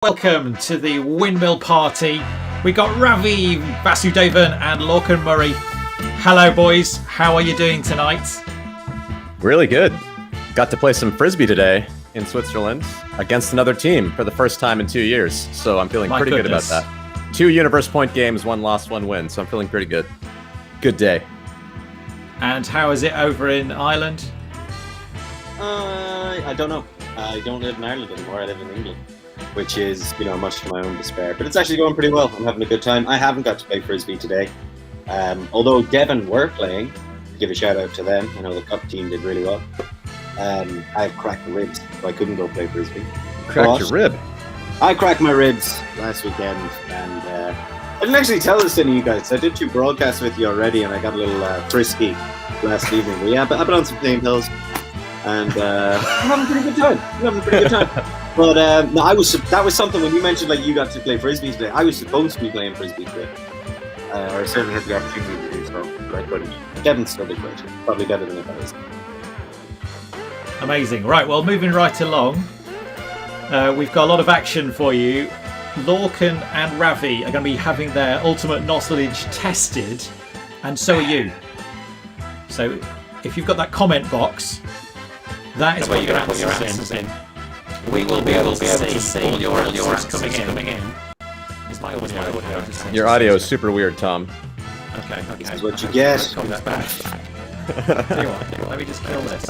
Welcome to the Windmill party. We got Ravi, Vasudeven and Lorcan Murray. Hello boys, how are you doing tonight? Really good. Got to play some Frisbee today in Switzerland against another team for the first time in 2 years. So I'm feeling pretty good about that. 2 universe point games, 1 loss, 1 win. So I'm feeling pretty good. Good day. And how is it over in Ireland? I don't know. I don't live in Ireland anymore. I live in England, which is, much to my own despair. But it's actually going pretty well. I'm having a good time. I haven't got to play Frisbee today. Although Devon were playing, give a shout out to them. I know the Cup team did really well. I've cracked the ribs, so I couldn't go play Frisbee. Cracked your rib? I cracked my ribs last weekend, and I didn't actually tell this to any of you guys. I did 2 broadcasts with you already, and I got a little frisky last evening. But yeah, I've been on some painkillers, and I'm having a pretty good time. But no, that was something when you mentioned like you got to play Frisbee today. I was supposed to be playing Frisbee today. Or certainly had the opportunity to do so, but I couldn't. Devon still did great. Probably better than I was. Amazing. Right, well, moving right along. We've got a lot of action for you. Lorcan and Ravi are going to be having their ultimate knowledge tested, and so are you. So if you've got that comment box, that is where you're going to put your answers in. We will be able to see all your answers coming in. Is my audio? Your audio is super weird, Tom. Okay. This is what you get. Tell you what, let me just kill this.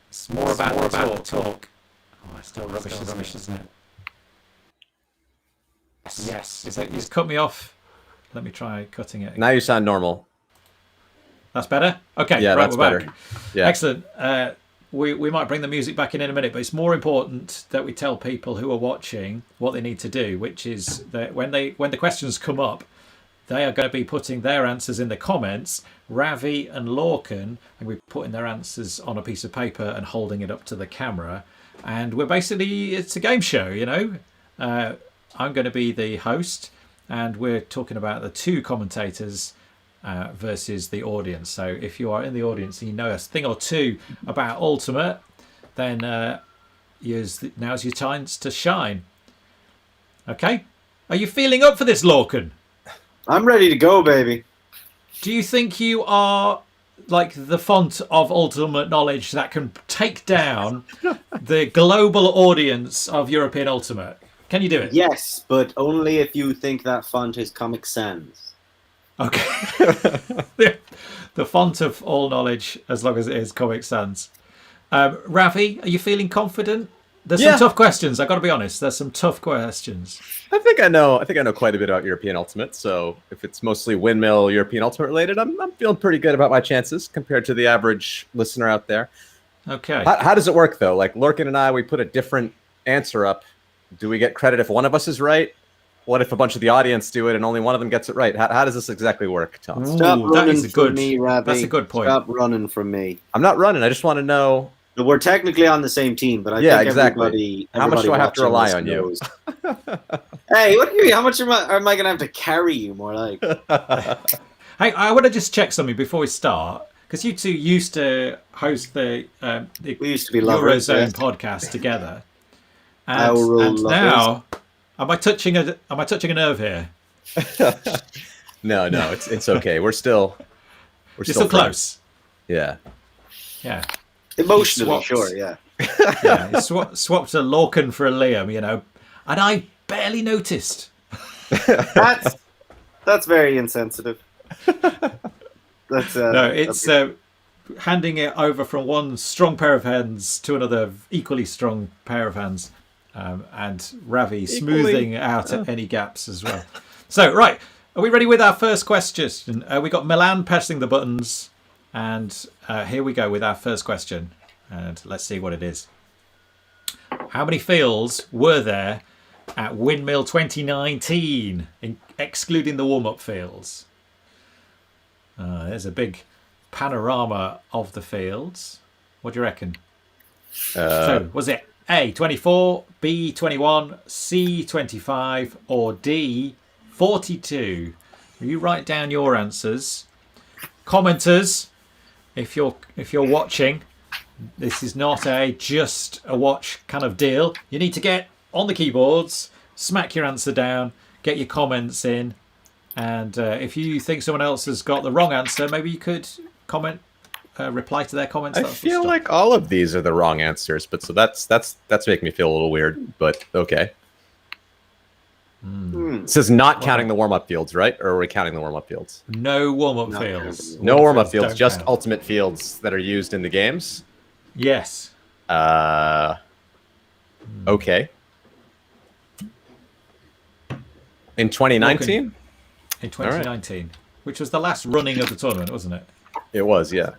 It's more about the talk. Oh, it's still rubbish, isn't it? Yes. He's cut me off. Let me try cutting it again. Now you sound normal. That's better? Okay, yeah, right, that's we're better. Back. Yeah. Excellent. We might bring the music back in a minute, but it's more important that we tell people who are watching what they need to do, which is that when the questions come up, they are going to be putting their answers in the comments. Ravi and Lorcan are going to be putting their answers on a piece of paper and holding it up to the camera. And it's a game show, I'm going to be the host, and we're talking about the 2 commentators versus the audience. So if you are in the audience and you know a thing or 2 about Ultimate, then now's your chance to shine. Okay? Are you feeling up for this, Lorcan? I'm ready to go, baby. Do you think you are like the font of ultimate knowledge that can take down the global audience of European Ultimate? Can you do it? Yes, but only if you think that font is Comic Sans. Okay. The font of all knowledge, as long as it is Comic Sans. Ravi, are you feeling confident? There's some tough questions. I've got to be honest. There's some tough questions. I think I know quite a bit about European Ultimate. So if it's mostly Windmill European Ultimate related, I'm feeling pretty good about my chances compared to the average listener out there. Okay. How does it work though? Like Lorcan and I, we put a different answer up. Do we get credit if one of us is right? What if a bunch of the audience do it and only one of them gets it right? How does this exactly work, Tom? Stop running from me, Ravi. That's a good point. Stop running from me. I'm not running. I just want to know. We're technically on the same team, but I think exactly. How much do I have to rely on you? Hey, what do you mean? How much am I going to have to carry you, more like? Hey, I want to just check something before we start, because you 2 used to host the we used to be lovers, Eurozone podcast together. And now, am I touching a nerve here? No, it's okay. We're still close. Yeah. Emotionally, sure, yeah. Yeah, swapped a Lorcan for a Liam, and I barely noticed. That's very insensitive. It's handing it over from one strong pair of hands to another equally strong pair of hands, and Ravi smoothing out any gaps as well. So, right, are we ready with our first question? We got Milan pressing the buttons, and here we go with our first question, and let's see what it is. How many fields were there at Windmill 2019, excluding the warm-up fields? There's a big panorama of the fields. What do you reckon? So, was it A, 24, B, 21, C, 25, or D, 42? You write down your answers. Commenters, if you're watching, This is not just a watch kind of deal. You need to get on the keyboards, smack your answer down, get your comments in, and if you think someone else has got the wrong answer, maybe you could comment, reply to their comments. I feel like all of these are the wrong answers, but so that's making me feel a little weird, but okay. This is not counting the warm-up fields, right? Or are we counting the warm-up fields? No warm-up fields. No warm-up fields, just count. ultimate fields that are used in the games? Yes. Okay. In 2019? In 2019, which was the last running of the tournament, wasn't it? It was, yeah.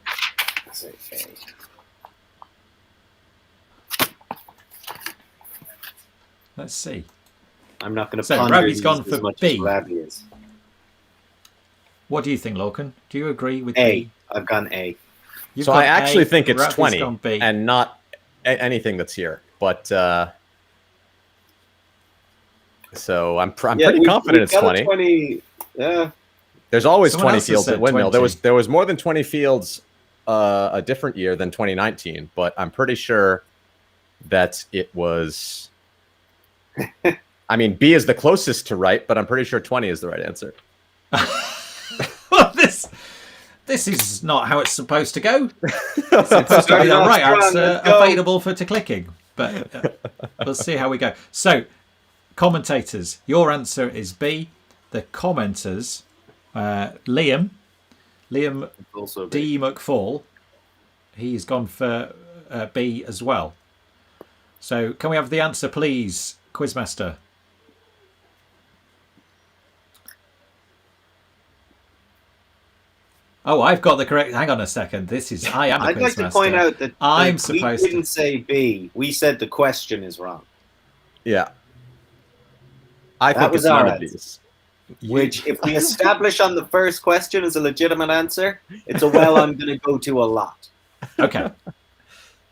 Let's see. I'm not going to So ponder Ravi's these gone as for much B. as Ravi is. What do you think, Lorcan? Do you agree with A. B? I've gone A. You've So got I actually A, think it's Ravi's 20 gone B. and not anything that's here. But so I'm pretty confident it's 20. Yeah. There's always Someone 20 else has fields said at Windmill. 20. There was more than 20 fields a different year than 2019, but I'm pretty sure that it was. I mean, B is the closest to right, but I'm pretty sure 20 is the right answer. This is not how it's supposed to go. It's supposed to be the right answer available to clicking, but we'll see how we go. So, commentators, your answer is B. The commenters, Liam Also D. McFall, he's gone for B as well. So, can we have the answer, please, Quizmaster? Oh, I've got the correct. Hang on a second. I am. I'd like to point out that we didn't say B. We said the question is wrong. Yeah. I think it's one of these. Which, if we establish on the first question as a legitimate answer, it's a well I'm going to go to a lot. Okay.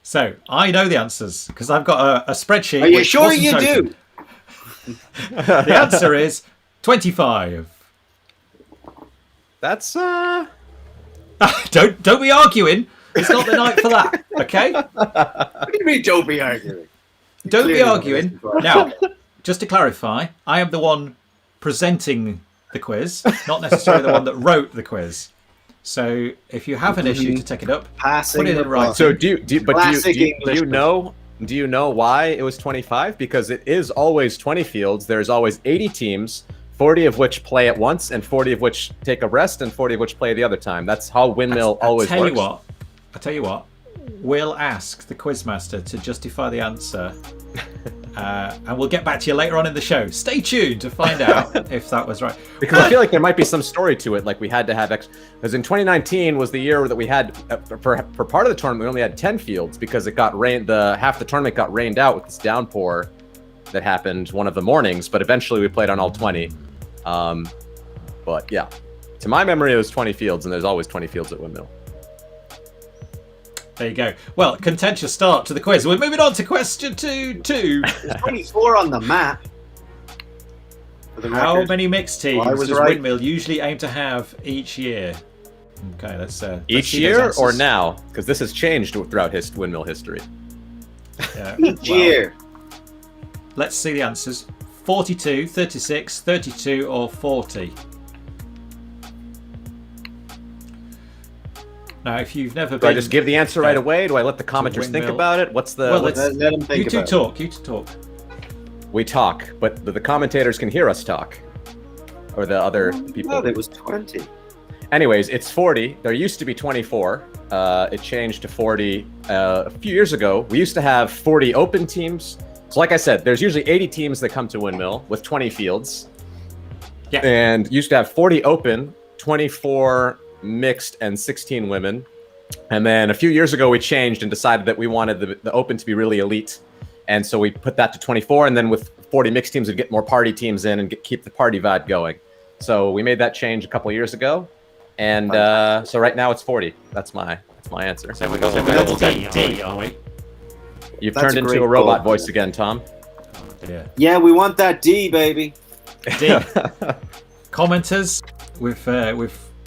So, I know the answers because I've got a spreadsheet. Are you sure you do? The answer is 25. That's Don't be arguing. It's not the night for that. Okay. What do you mean? Don't be arguing. Don't be arguing. Now, just to clarify, I am the one presenting the quiz, not necessarily the one that wrote the quiz. So, if you have an issue to take it up, put it in writing. So, do you know why it was 25? Because it is always 20 fields. There's always 80 teams. 40 of which play at once, and 40 of which take a rest, and 40 of which play the other time. That's how Windmill always works. I tell you what. We'll ask the Quizmaster to justify the answer, and we'll get back to you later on in the show. Stay tuned to find out if that was right. Because I feel like there might be some story to it, like we had to have because in 2019 was the year that we had for part of the tournament we only had 10 fields because it got rained. Half the tournament got rained out with this downpour that happened one of the mornings, but eventually we played on all 20. But yeah, to my memory, it was 20 fields, and there's always 20 fields at Windmill. There you go. Well, contentious start to the quiz. We're moving on to question 2. There's 24 on the map. How many mixed teams does Windmill usually aim to have each year? Okay, let's each year or now? Because this has changed throughout Windmill history. Yeah, each year. Let's see the answers. 42, 36, 32, or 40. Now, if you've never been... Do I just give the answer right away? Do I let the commenters think about it? What's the... Well, let them think about it. You two talk. We talk, but the commentators can hear us talk. Or the other people. No, there was 20. Anyways, it's 40. There used to be 24. It changed to 40 a few years ago. We used to have 40 open teams. So like I said, there's usually 80 teams that come to Windmill with 20 fields. Yeah. And used to have 40 open, 24 mixed, and 16 women. And then a few years ago, we changed and decided that we wanted the open to be really elite. And so we put that to 24. And then with 40 mixed teams, we'd get more party teams in and keep the party vibe going. So we made that change a couple of years ago. And so right now it's 40. That's my answer. So we go D, are we? You've turned into a robot voice again, Tom. Oh, dear. Yeah, we want that D, baby. D. Commenters, we've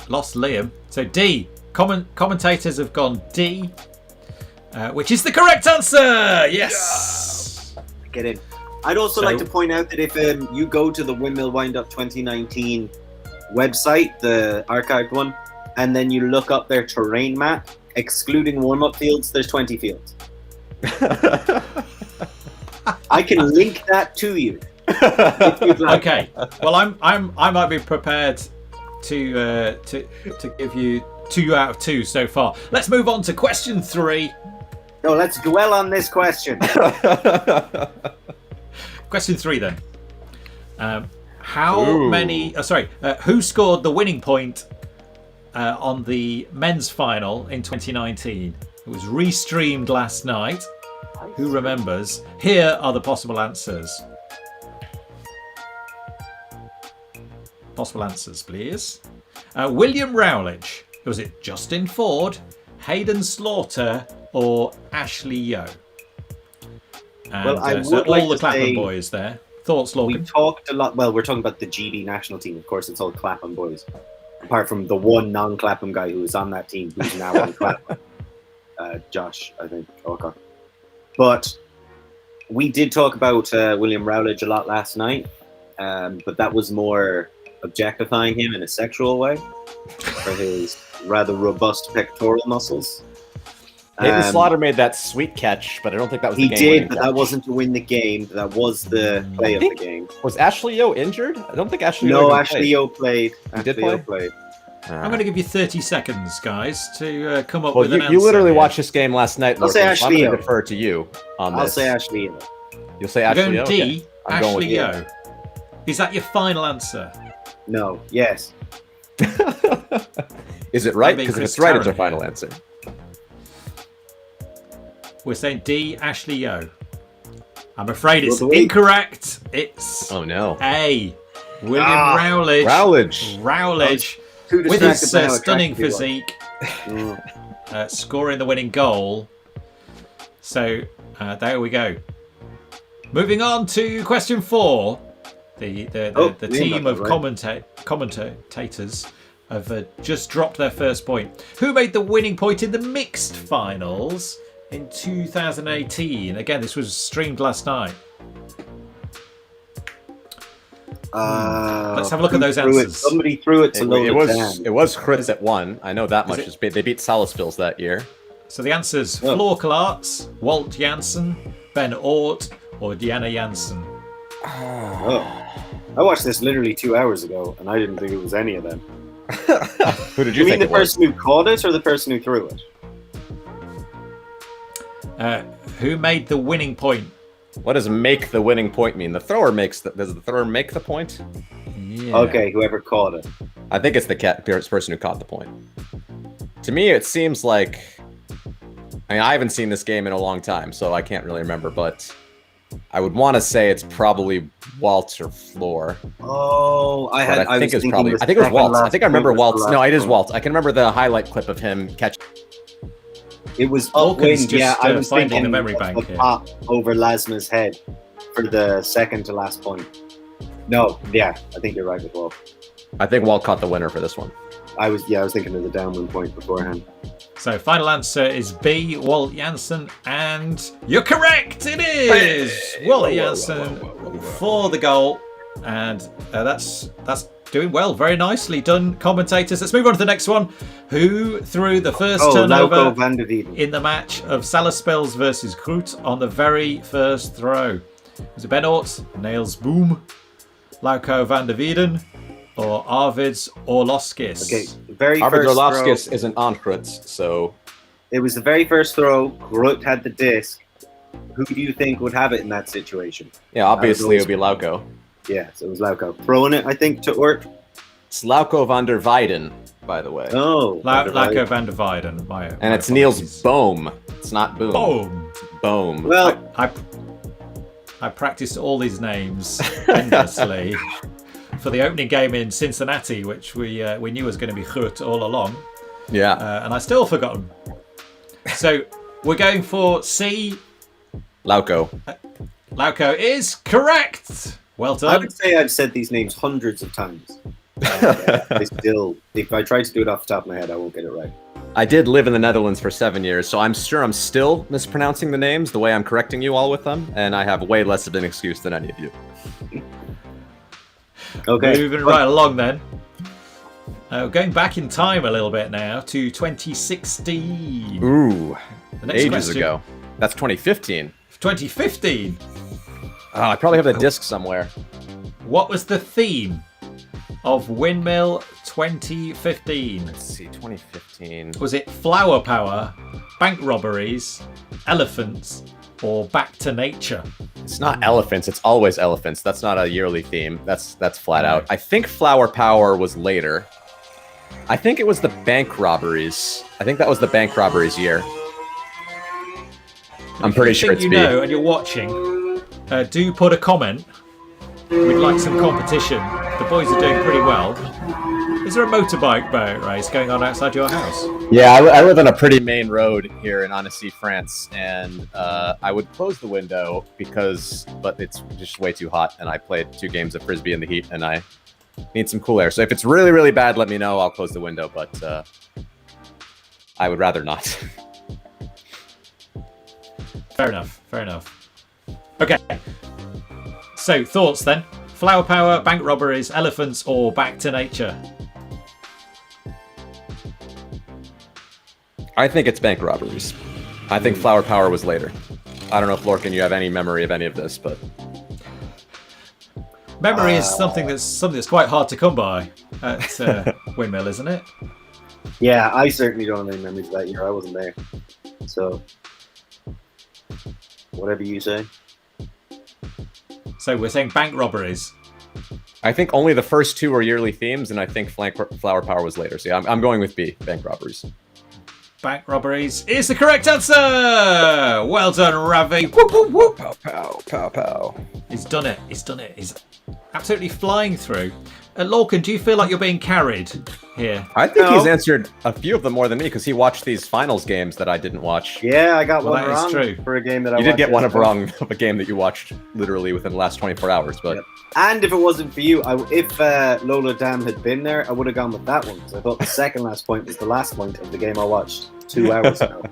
lost Liam. So D. Commentators have gone D, which is the correct answer. Yes. Get in. I'd also like to point out that if you go to the Windmill Windup 2019 website, the archived one, and then you look up their terrain map, excluding warm-up fields, there's 20 fields. I can link that to you. If you'd like. Okay. Well, I might be prepared to give you 2 out of 2 so far. Let's move on to question 3. No, let's dwell on this question. Question 3 then. Who scored the winning point on the men's final in 2019? It was restreamed last night. Who remembers? Here are the possible answers. Possible answers, please. William Rowledge. Was it Justin Ford, Hayden Slaughter, or Ashley Yo? And, well, I so would all like the to Clapham say boys there. Thoughts, Lorcan? We talked a lot. Well, we're talking about the GB national team. Of course, it's all Clapham boys. Apart from the one non-Clapham guy who was on that team, who's now on Clapham. Josh, I think. Okay. But we did talk about William Rowledge a lot last night. But that was more objectifying him in a sexual way for his rather robust pectoral muscles. Hayden Slaughter made that sweet catch, but I don't think that was he the game. He did, but that wasn't to win the game. That was the play of the game. Was Ashley Yo injured? I don't think Ashley Yo No, played. Ashley Yo played. He did play? I'm going to give you 30 seconds, guys, to come up well, with an answer. You literally here. watched this game last night, I'll Lorcan, say so Ashley I'm going Yo. to defer to you on this. I'll say Ashley Yo. You'll say Ashley Yo? You're going D, Okay. I'm going with Ashley you. Yo. Is that your final answer? No. Yes. Is it right? Maybe Because if Chris it's right, it's Tarrant our final here. answer. We're saying D, Ashley Yo. I'm afraid it's Well, do we? incorrect. It's Oh, no. A. William Rowledge. Rowledge. Too With his distracted by how stunning attractive he was. physique, scoring the winning goal. So there we go. Moving on to question 4. The team of commentators have just dropped their first point. Who made the winning point in the mixed finals in 2018? Again, this was streamed last night. Let's have a look at those answers. Somebody threw it to load It was Chris that won. I know that much. They beat Salisbury's that year. So the answers: Floor Clarks, Walt Janssen, Ben Ort, or Deanna Janssen. I watched this literally 2 hours ago, and I didn't think it was any of them. Who did You you mean think the person who caught it or the person who threw it? Who made the winning point? What does make the winning point mean? The thrower makes does the thrower make the point? Yeah. Okay, whoever caught it. I think it's the person who caught the point. To me, it seems like... I mean, I haven't seen this game in a long time, so I can't really remember, but I would want to say it's probably Walt or Floor. Oh, I think it was Walt. I think I remember Walt. No, it is Walt. I can remember the highlight clip of him catching. It was Lorcan's upwind. Yeah, I was finding thinking the memory of bank the here. pop over Lasma's head for the second to last point. No, yeah, I think you're right with Walt. I think Walt caught the winner for this one. I was thinking of the downwind point beforehand. So final answer is B, Walt Janssen, and you're correct. It is Walt Janssen for the goal, and that's doing well, very nicely done, commentators. Let's move on to the next one. Who threw the first turnover in the match of Salaspils versus Groot on the very first throw? Was it Ben Ort, Nails Boom, Lauko van der Wieden, or Arvids Orloskis? Okay, very Arvids first Orloskis throw. isn't on Crutz, so... It was the very first throw. Groot had the disc. Who do you think would have it in that situation? Yeah, obviously it would be Lauko. Yeah, so it was Lauko. Throwing it, I think, to Ort. It's Lauko van der Weiden, by the way. Oh. Lauko van der Weiden. And it's Niels Bohm. It's not Boom. Boom. Boom. Well, I practiced all these names endlessly for the opening game in Cincinnati, which we knew was going to be Groot all along. Yeah. And I still forgot them. So we're going for C. Lauko. Lauko is correct. Well done. I would say I've said these names hundreds of times. I still, if I try to do it off the top of my head, I won't get it right. I did live in the Netherlands for 7 years, so I'm sure I'm still mispronouncing the names the way I'm correcting you all with them, and I have way less of an excuse than any of you. Okay. Moving right along then. Going back in time a little bit now to 2016. Ooh, The next ages question, ago. That's 2015. 2015. Oh, I probably have the disc somewhere. What was the theme of Windmill 2015? Let's see, 2015. Was it flower power, bank robberies, elephants, or back to nature? It's not elephants. It's always elephants. That's not a yearly theme. That's flat out. I think Flower Power was later. I think it was the bank robberies. I think that was the bank robberies year. I'm pretty sure If it's you B. know and you're watching, do put a comment. We'd like some competition. The boys are doing pretty well. Is there a motorbike race going on outside your house? Yeah, I live on a pretty main road here in Annecy, France, and I would close the window but it's just way too hot, and I played 2 games of Frisbee in the heat, and I need some cool air. So if it's really, really bad, let me know. I'll close the window, but I would rather not. Fair enough. Okay. So, thoughts then? Flower power, bank robberies, elephants, or back to nature? I think it's bank robberies. I think Flower Power was later. I don't know if Lorcan, you have any memory of any of this, but Memory is something that's quite hard to come by at Windmill, isn't it? Yeah, I certainly don't have any memories of that year. I wasn't there. So, whatever you say. So we're saying bank robberies. I think only the first 2 are yearly themes, and I think Flower Power was later. So yeah, I'm going with B, bank robberies. Bank robberies is the correct answer! Well done, Ravi. Whoop, whoop, whoop. Pow, pow, pow, Pow. He's done it. He's absolutely flying through. Lorcan, do you feel like you're being carried here? I think he's answered a few of them more than me because he watched these finals games that I didn't watch. Yeah, I got one that is wrong true. for a game that I You watched. did get one of wrong of a game that you watched literally within the last 24 hours, but And if it wasn't for you, if Lola Dam had been there, I would have gone with that one because I thought the second last point was the last point of the game I watched 2 hours ago.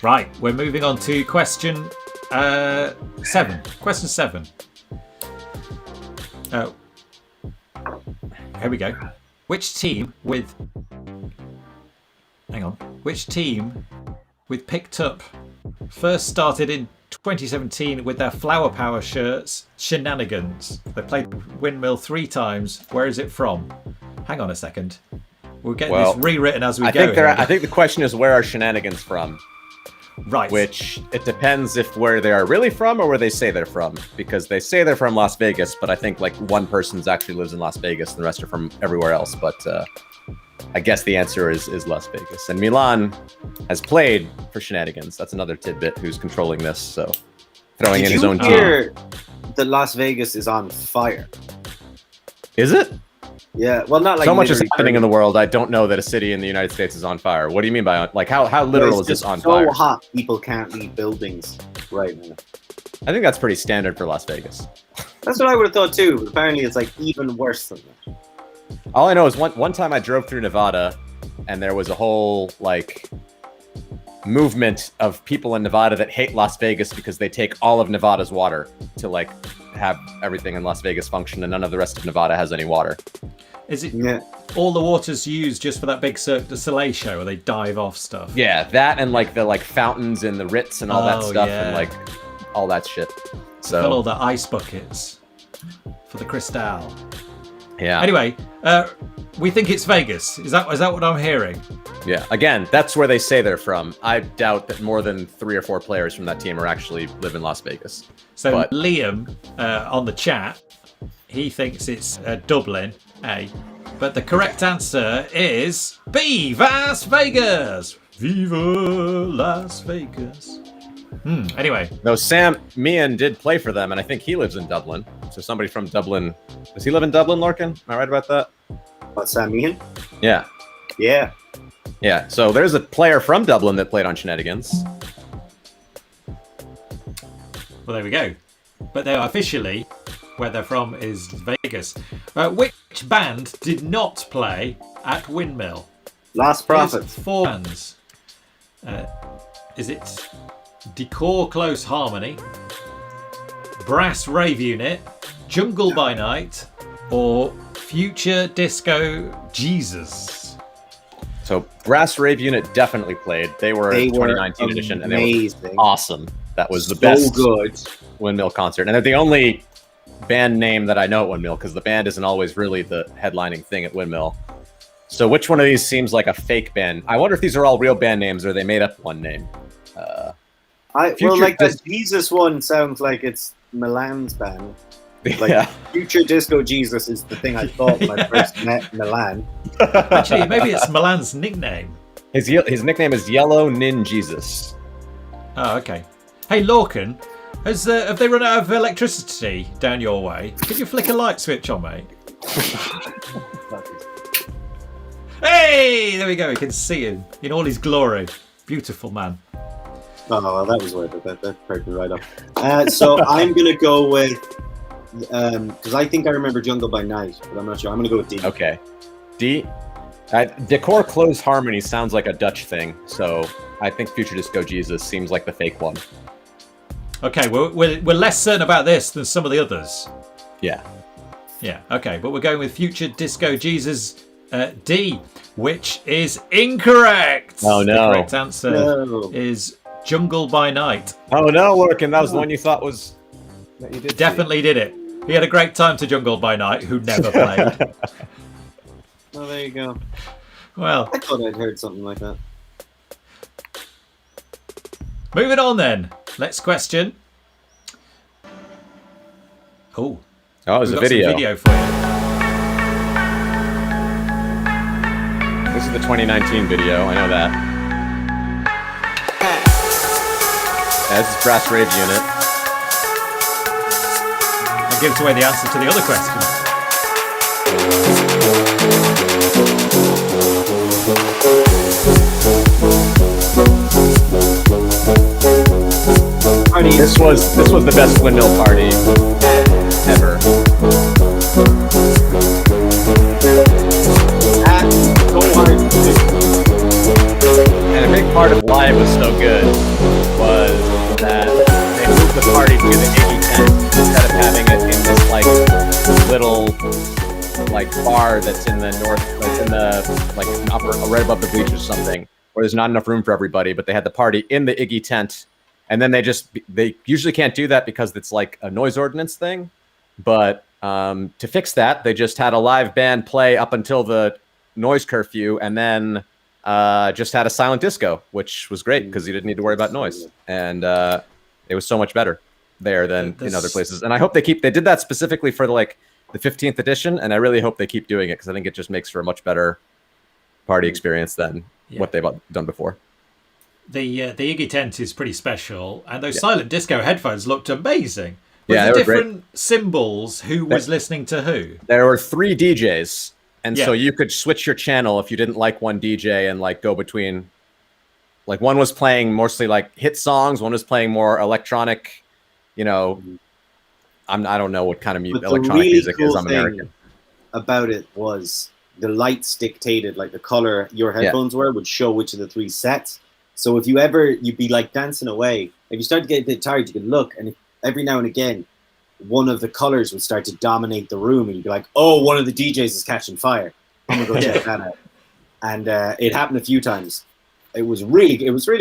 Right, we're moving on to question 7. Question 7. Here we go. Which team with Picked Up first started in 2017 with their Flower Power shirts, Shenanigans? They played Windmill 3 times. Where is it from? Hang on a second. We're getting this rewritten as we go. I think the question is, where are Shenanigans from? Right. Which it depends if where they are really from or where they say they're from, because they say they're from Las Vegas, but I think like one person's actually lives in Las Vegas and the rest are from everywhere else. But I guess the answer is Las Vegas. And Milan has played for Shenanigans. That's another tidbit who's controlling this, so throwing in his own team. Did you hear that Las Vegas is on fire? Is it? Yeah, well, not like so much is literally happening in the world. I don't know that a city in the United States is on fire. What do you mean by like how literal is this on so fire? So hot, people can't leave buildings right now. I think that's pretty standard for Las Vegas. That's what I would have thought too. But apparently, it's like even worse than that. All I know is one time I drove through Nevada, and there was a whole like movement of people in Nevada that hate Las Vegas because they take all of Nevada's water to like have everything in Las Vegas function, and none of the rest of Nevada has any water. Is it all the water's used just for that big Cirque du Soleil show where they dive off stuff? Yeah, that and like the like fountains and the Ritz and all that stuff and like all that shit. So fill all the ice buckets for the Cristal. Yeah. Anyway, we think it's Vegas. Is that what I'm hearing? Yeah. Again, that's where they say they're from. I doubt that more than 3 or 4 players from that team are actually live in Las Vegas. So Liam on the chat, he thinks it's Dublin, A. But the correct answer is B, Las Vegas. Viva Las Vegas. Anyway. No, Sam Meehan did play for them, and I think he lives in Dublin. So somebody from Dublin. Does he live in Dublin, Lorcan? Am I right about that? What, Sam Meehan? Yeah. Yeah. Yeah, so there's a player from Dublin that played on Shenanigans. Well, there we go. But they are officially, where they're from is Vegas. Which band did not play at Windmill? Last Prophets. Here's 4 bands. Is it Decor Close Harmony, Brass Rave Unit, Jungle by Night, or Future Disco Jesus? So Brass Rave Unit definitely played. They were 2019 edition, and they were awesome. That was the best good Windmill concert. And they're the only band name that I know at Windmill, because the band isn't always really the headlining thing at Windmill. So which one of these seems like a fake band? I wonder if these are all real band names or they made up one name. The Jesus one sounds like it's Milan's band. Like Future Disco Jesus is the thing I thought when I first met Milan. Actually, maybe it's Milan's nickname. His nickname is Yellow Nin Jesus. Oh, okay. Hey, Lorcan, have they run out of electricity down your way? Could you flick a light switch on, mate? Hey, there we go. We can see him in all his glory. Beautiful man. Oh, well, that was worth it. That perked me right up. So I'm going to go with, because I think I remember Jungle by Night, but I'm not sure. I'm going to go with D. Okay. D. Decor Close Harmony sounds like a Dutch thing, so I think Future Disco Jesus seems like the fake one. Okay, we're less certain about this than some of the others. Yeah. Yeah, okay, but we're going with Future Disco Jesus D, which is incorrect. Oh, no. The correct answer is Jungle by Night. Oh, no, Lorcan, that was the one you thought was... that you did Definitely did it. He had a great time to Jungle by Night, who never played. Oh, there you go. Well, I thought I'd heard something like that. Moving on then. Next question. Oh, there's a Some video for you. This is the 2019 video, I know that. Yeah, this is Brass Rave Unit. That gives away the answer to the other question. This was the best Windmill party ever. And a big part of why it was so good was that they moved the party to the Iggy tent instead of having it in this like little like bar that's in the north, that's in the like upper, right above the bleachers or something, where there's not enough room for everybody. But they had the party in the Iggy tent. And then they usually can't do that because it's like a noise ordinance thing. But to fix that, they just had a live band play up until the noise curfew, and then just had a silent disco, which was great because you didn't need to worry about noise. And it was so much better there than in other places. And I hope they did that specifically for the 15th edition, and I really hope they keep doing it because I think it just makes for a much better party experience than what they've done before. The Iggy tent is pretty special, and those silent disco headphones looked amazing. With Yeah, the they were different symbols, who was listening to who? There were 3 DJs, and so you could switch your channel if you didn't like one DJ and go between. Like one was playing mostly hit songs, one was playing more electronic. I don't know what kind of electronic music is. I'm American. About it was the lights dictated the color your headphones would show which of the 3 sets. So if you'd be dancing away. If you start to get a bit tired, you could look, and every now and again, one of the colors would start to dominate the room, and you'd be like, "Oh, one of the DJs is catching fire. I'm gonna go check that out." And it happened a few times. It was really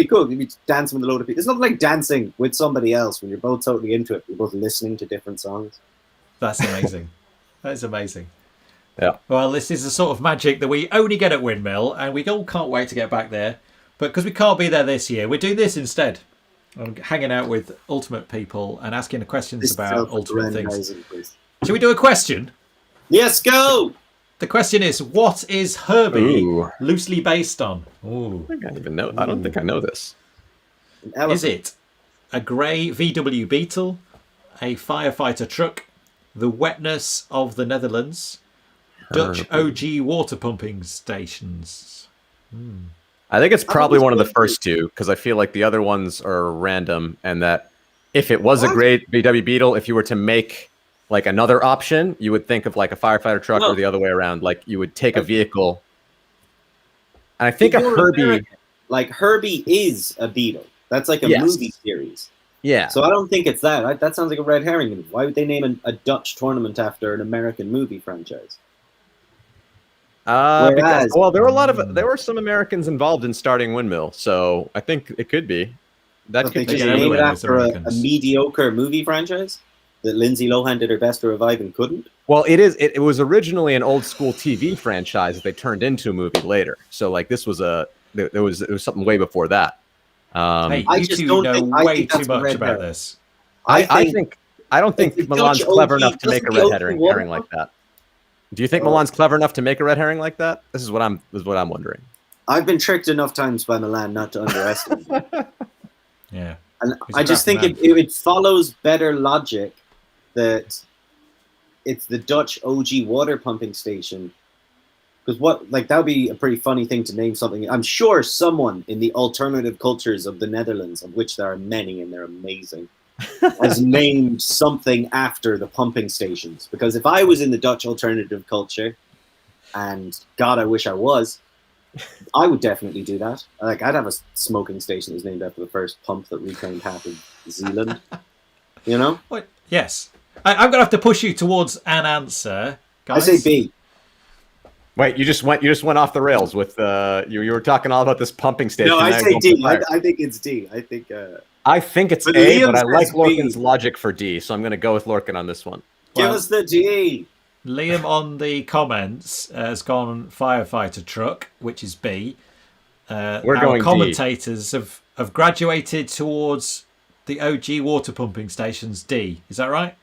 cool. You'd be dancing with a load of people. It's not like dancing with somebody else when you're both totally into it. You're both listening to different songs. That's amazing. That is amazing. Yeah. Well, this is the sort of magic that we only get at Windmill, and we all can't wait to get back there. But because we can't be there this year, we're doing this instead. I'm hanging out with Ultimate people and asking the questions about Ultimate things. Shall we do a question? Yes, go! The question is, what is Herbie loosely based on? Ooh. I don't think I know this. Is it a grey VW Beetle, a firefighter truck, the wetness of the Netherlands, Dutch OG water pumping stations? I think it's probably one of the first 2 because I feel like the other ones are random, and that if it was a great VW Beetle, if you were to make another option, you would think of a firefighter truck or the other way around. You would take a vehicle. And I think a Herbie... American. Like, Herbie is a Beatle. That's like a movie series. Yeah. So I don't think it's that. That sounds like a red herring. Why would they name a Dutch tournament after an American movie franchise? Because, well, there were some Americans involved in starting Windmill, so I think it could be. That could they just named it after a mediocre movie franchise that Lindsay Lohan did her best to revive and couldn't. Well, it was originally an old school TV franchise that they turned into a movie later. So like this was there was something way before that. Hey, you two know way too much about this. I don't think Milan's clever enough to make a red herring like that. Do you think Milan's clever enough to make a red herring like that? This is what I'm wondering. I've been tricked enough times by Milan not to underestimate him. Yeah. And I just think it follows better logic that it's the Dutch OG water pumping station. Because that would be a pretty funny thing to name something. I'm sure someone in the alternative cultures of the Netherlands, of which there are many and they're amazing, has named something after the pumping stations. Because if I was in the Dutch alternative culture, and God, I wish I was, I would definitely do that. Like, I'd have a smoking station that's named after the first pump that reclaimed half of Zealand. You know? What? Yes. I'm going to have to push you towards an answer, guys. I say B. Wait, you just went off the rails with you were talking all about this pumping station. No, I say D. I think it's D. I think it's A, but I like Lorcan's logic for D, so I'm going to go with Lorcan on this one. Give us the D. Liam on the comments has gone firefighter truck, which is B. We're going commentators D. have graduated towards the OG water pumping stations D. Is that right?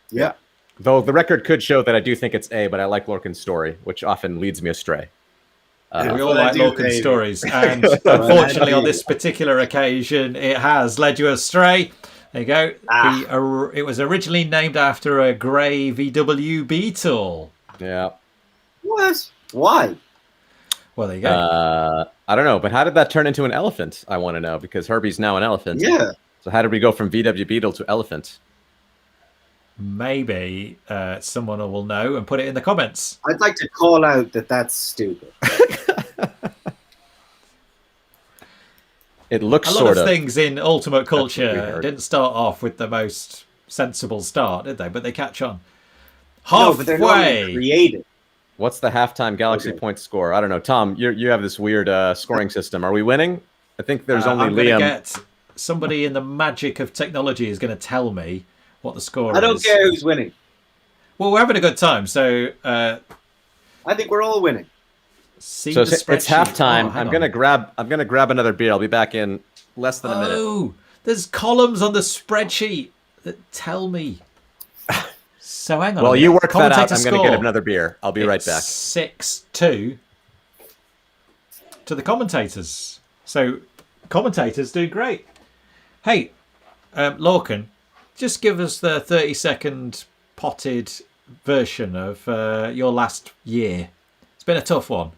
Yeah. Though the record could show that I do think it's A, but I like Lorcan's story, which often leads me astray. We all like Lorcan's stories, and unfortunately on this particular occasion, it has led you astray. There you go. It was originally named after a grey VW Beetle. Yeah. What? Why? Well, there you go. I don't know, but how did that turn into an elephant? I want to know, because Herbie's now an elephant. Yeah. So how did we go from VW Beetle to elephant? Maybe someone will know and put it in the comments. I'd like to call out that that's stupid. It looks a lot of things in Ultimate Culture didn't start off with the most sensible start, did they? But they catch on. Halfway. No, but they're not creative. What's the halftime Galaxy point score? I don't know. Tom, you have this weird scoring system. Are we winning? I think there's only Liam. Get somebody in the magic of technology is going to tell me what the score is. I don't care who's winning. Well, we're having a good time, so I think we're all winning. So it's halftime. I'm gonna grab another beer. I'll be back in less than a minute. Oh, there's columns on the spreadsheet that tell me. So hang on. Well, you work that out. I'm gonna get another beer. I'll be right back. 6-2 to the commentators. So commentators do great. Hey, Lorcan, just give us the 30-second potted version of your last year. It's been a tough one.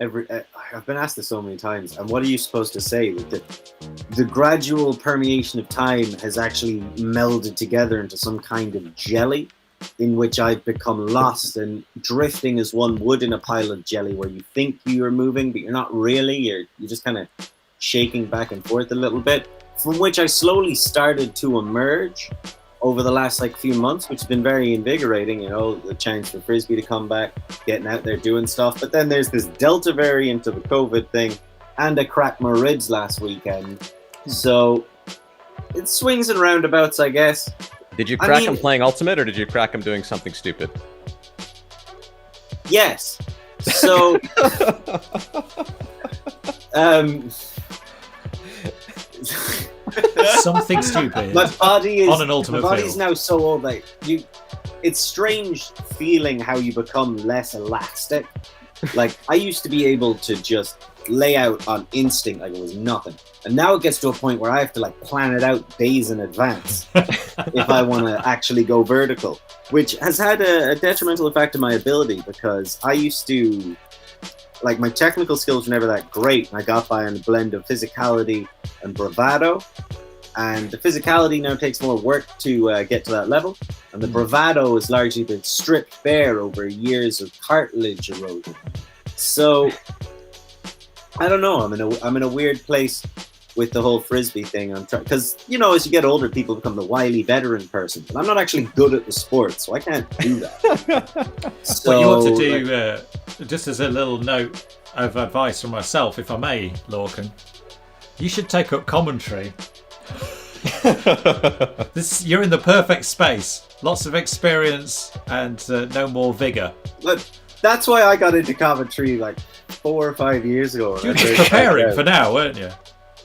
I've been asked this so many times, and what are you supposed to say? The gradual permeation of time has actually melded together into some kind of jelly in which I've become lost and drifting as one would in a pile of jelly where you think you're moving, but you're not really. You're just kind of shaking back and forth a little bit, from which I slowly started to emerge over the last few months, which has been very invigorating, the chance for Frisbee to come back, getting out there doing stuff. But then there's this Delta variant of the COVID thing, and I cracked my ribs last weekend. So it swings and roundabouts, I guess. Did you crack him playing Ultimate, or did you crack him doing something stupid? Yes. So something stupid. My body is on an Ultimate my body's field. Now so old. It's strange feeling how you become less elastic. I used to be able to just lay out on instinct like it was nothing, and now it gets to a point where I have to plan it out days in advance if I want to actually go vertical, which has had a detrimental effect on my ability, because I used to my technical skills were never that great, and I got by on a blend of physicality and bravado. And the physicality now takes more work to get to that level, and the bravado has largely been stripped bare over years of cartilage erosion. So I don't know. I'm in a weird place with the whole frisbee thing. I'm trying because as you get older, people become the wily veteran person. But I'm not actually good at the sport, so I can't do that. So what you want to do, just as a little note of advice from myself, if I may, Lorcan, you should take up commentary. You're in the perfect space. Lots of experience and no more vigor. But that's why I got into commentary like 4 or 5 years ago. You were just preparing for now, weren't you?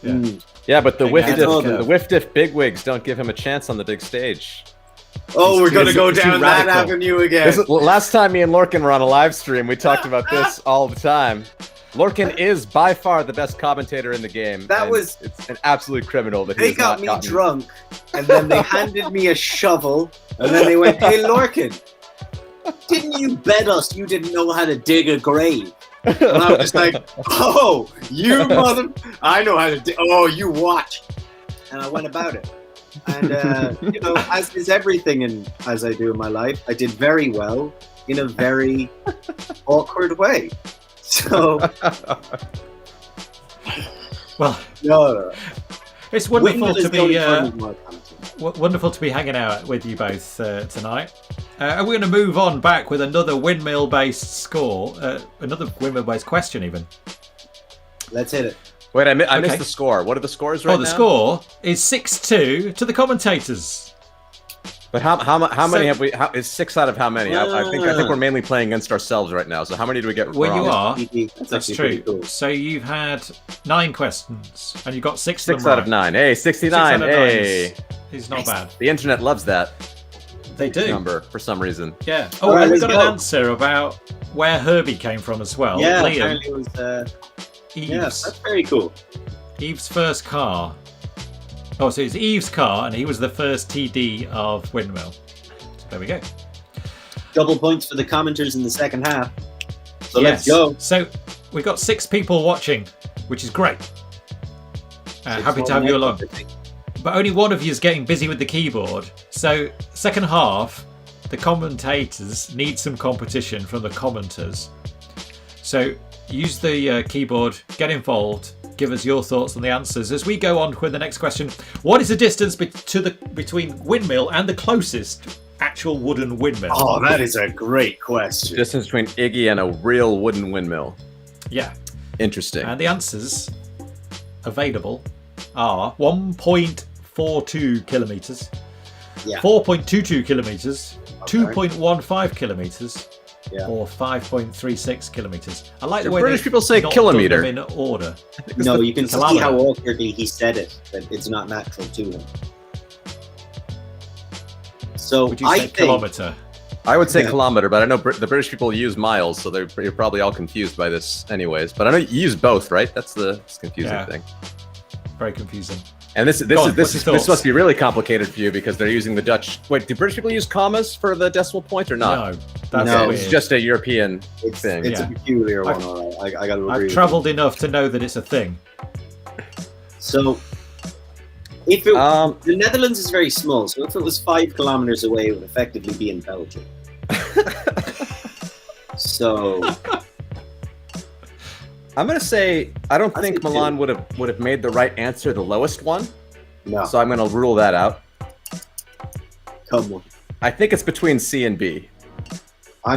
Yeah. Yeah, but the Yeah, whiff diff bigwigs don't give him a chance on the big stage. Oh, we're going to go He's too down that radical. avenue again. Last time me and Lorcan were on a live stream, we talked about this all the time. Lorcan is by far the best commentator in the game. It's an absolute criminal that they got me drunk, and then they handed me a shovel, and then they went, "Hey, Lorcan, didn't you bet us you didn't know how to dig a grave?" And I was just like, "Oh, you mother! I know how to dig. Oh, you watch." And I went about it. And as is everything, as I do in my life, I did very well in a very awkward way. So, well, no. It's wonderful to be wonderful to be hanging out with you both tonight. And we're going to move on back with another windmill-based score, another windmill-based question, even. Let's hit it. Wait, I missed the score. What are the scores right now? The score is 6-2 to the commentators. But how many have we? Is 6 out of how many? I think we're mainly playing against ourselves right now. So how many do we get wrong? You are. That's true. Cool. So you've had 9 questions, and you got 6 out of 9. Hey, 69. Hey, it's not bad. The internet loves that. They do. Number for some reason. Yeah. Oh, and we got an answer about where Herbie came from as well. Yeah, Liam. apparently it was. Eves. Yeah, that's very cool. Eve's first car. Oh, so it's Eve's car, and he was the first TD of Windmill. So there we go. Double points for the commenters in the second half. So let's go. So we've got 6 people watching, which is great. Happy to have you along. But only one of you is getting busy with the keyboard. So second half, the commentators need some competition from the commenters. So use the keyboard, get involved. Give us your thoughts on the answers as we go on with the next question. What is the distance between windmill and the closest actual wooden windmill? Oh, that is a great question. Distance between Iggy and a real wooden windmill. Yeah. Interesting. And the answers available are 1.42 kilometres, 4.22 kilometres, 2.15 kilometres, or 5.36 kilometres. I like the way British people say kilometre in order. No, you can see how awkwardly he said it, that it's not natural to him. So would you say kilometre? I would say kilometre, but I know the British people use miles, so you're probably all confused by this anyways. But I know you use both, right? That's the confusing thing. Very confusing. And this must be really complicated for you because they're using the Dutch. Wait, do British people use commas for the decimal point or not? No, it's just a European thing. It's a peculiar one, all right. I got to agree. I've travelled enough to know that it's a thing. So, if it, the Netherlands is very small, so if it was 5 kilometers away, it would effectively be in Belgium. So, I'm gonna say I don't think Milan would have made the right answer, the lowest one. No. So I'm gonna rule that out. Come on. I think it's between C and B. I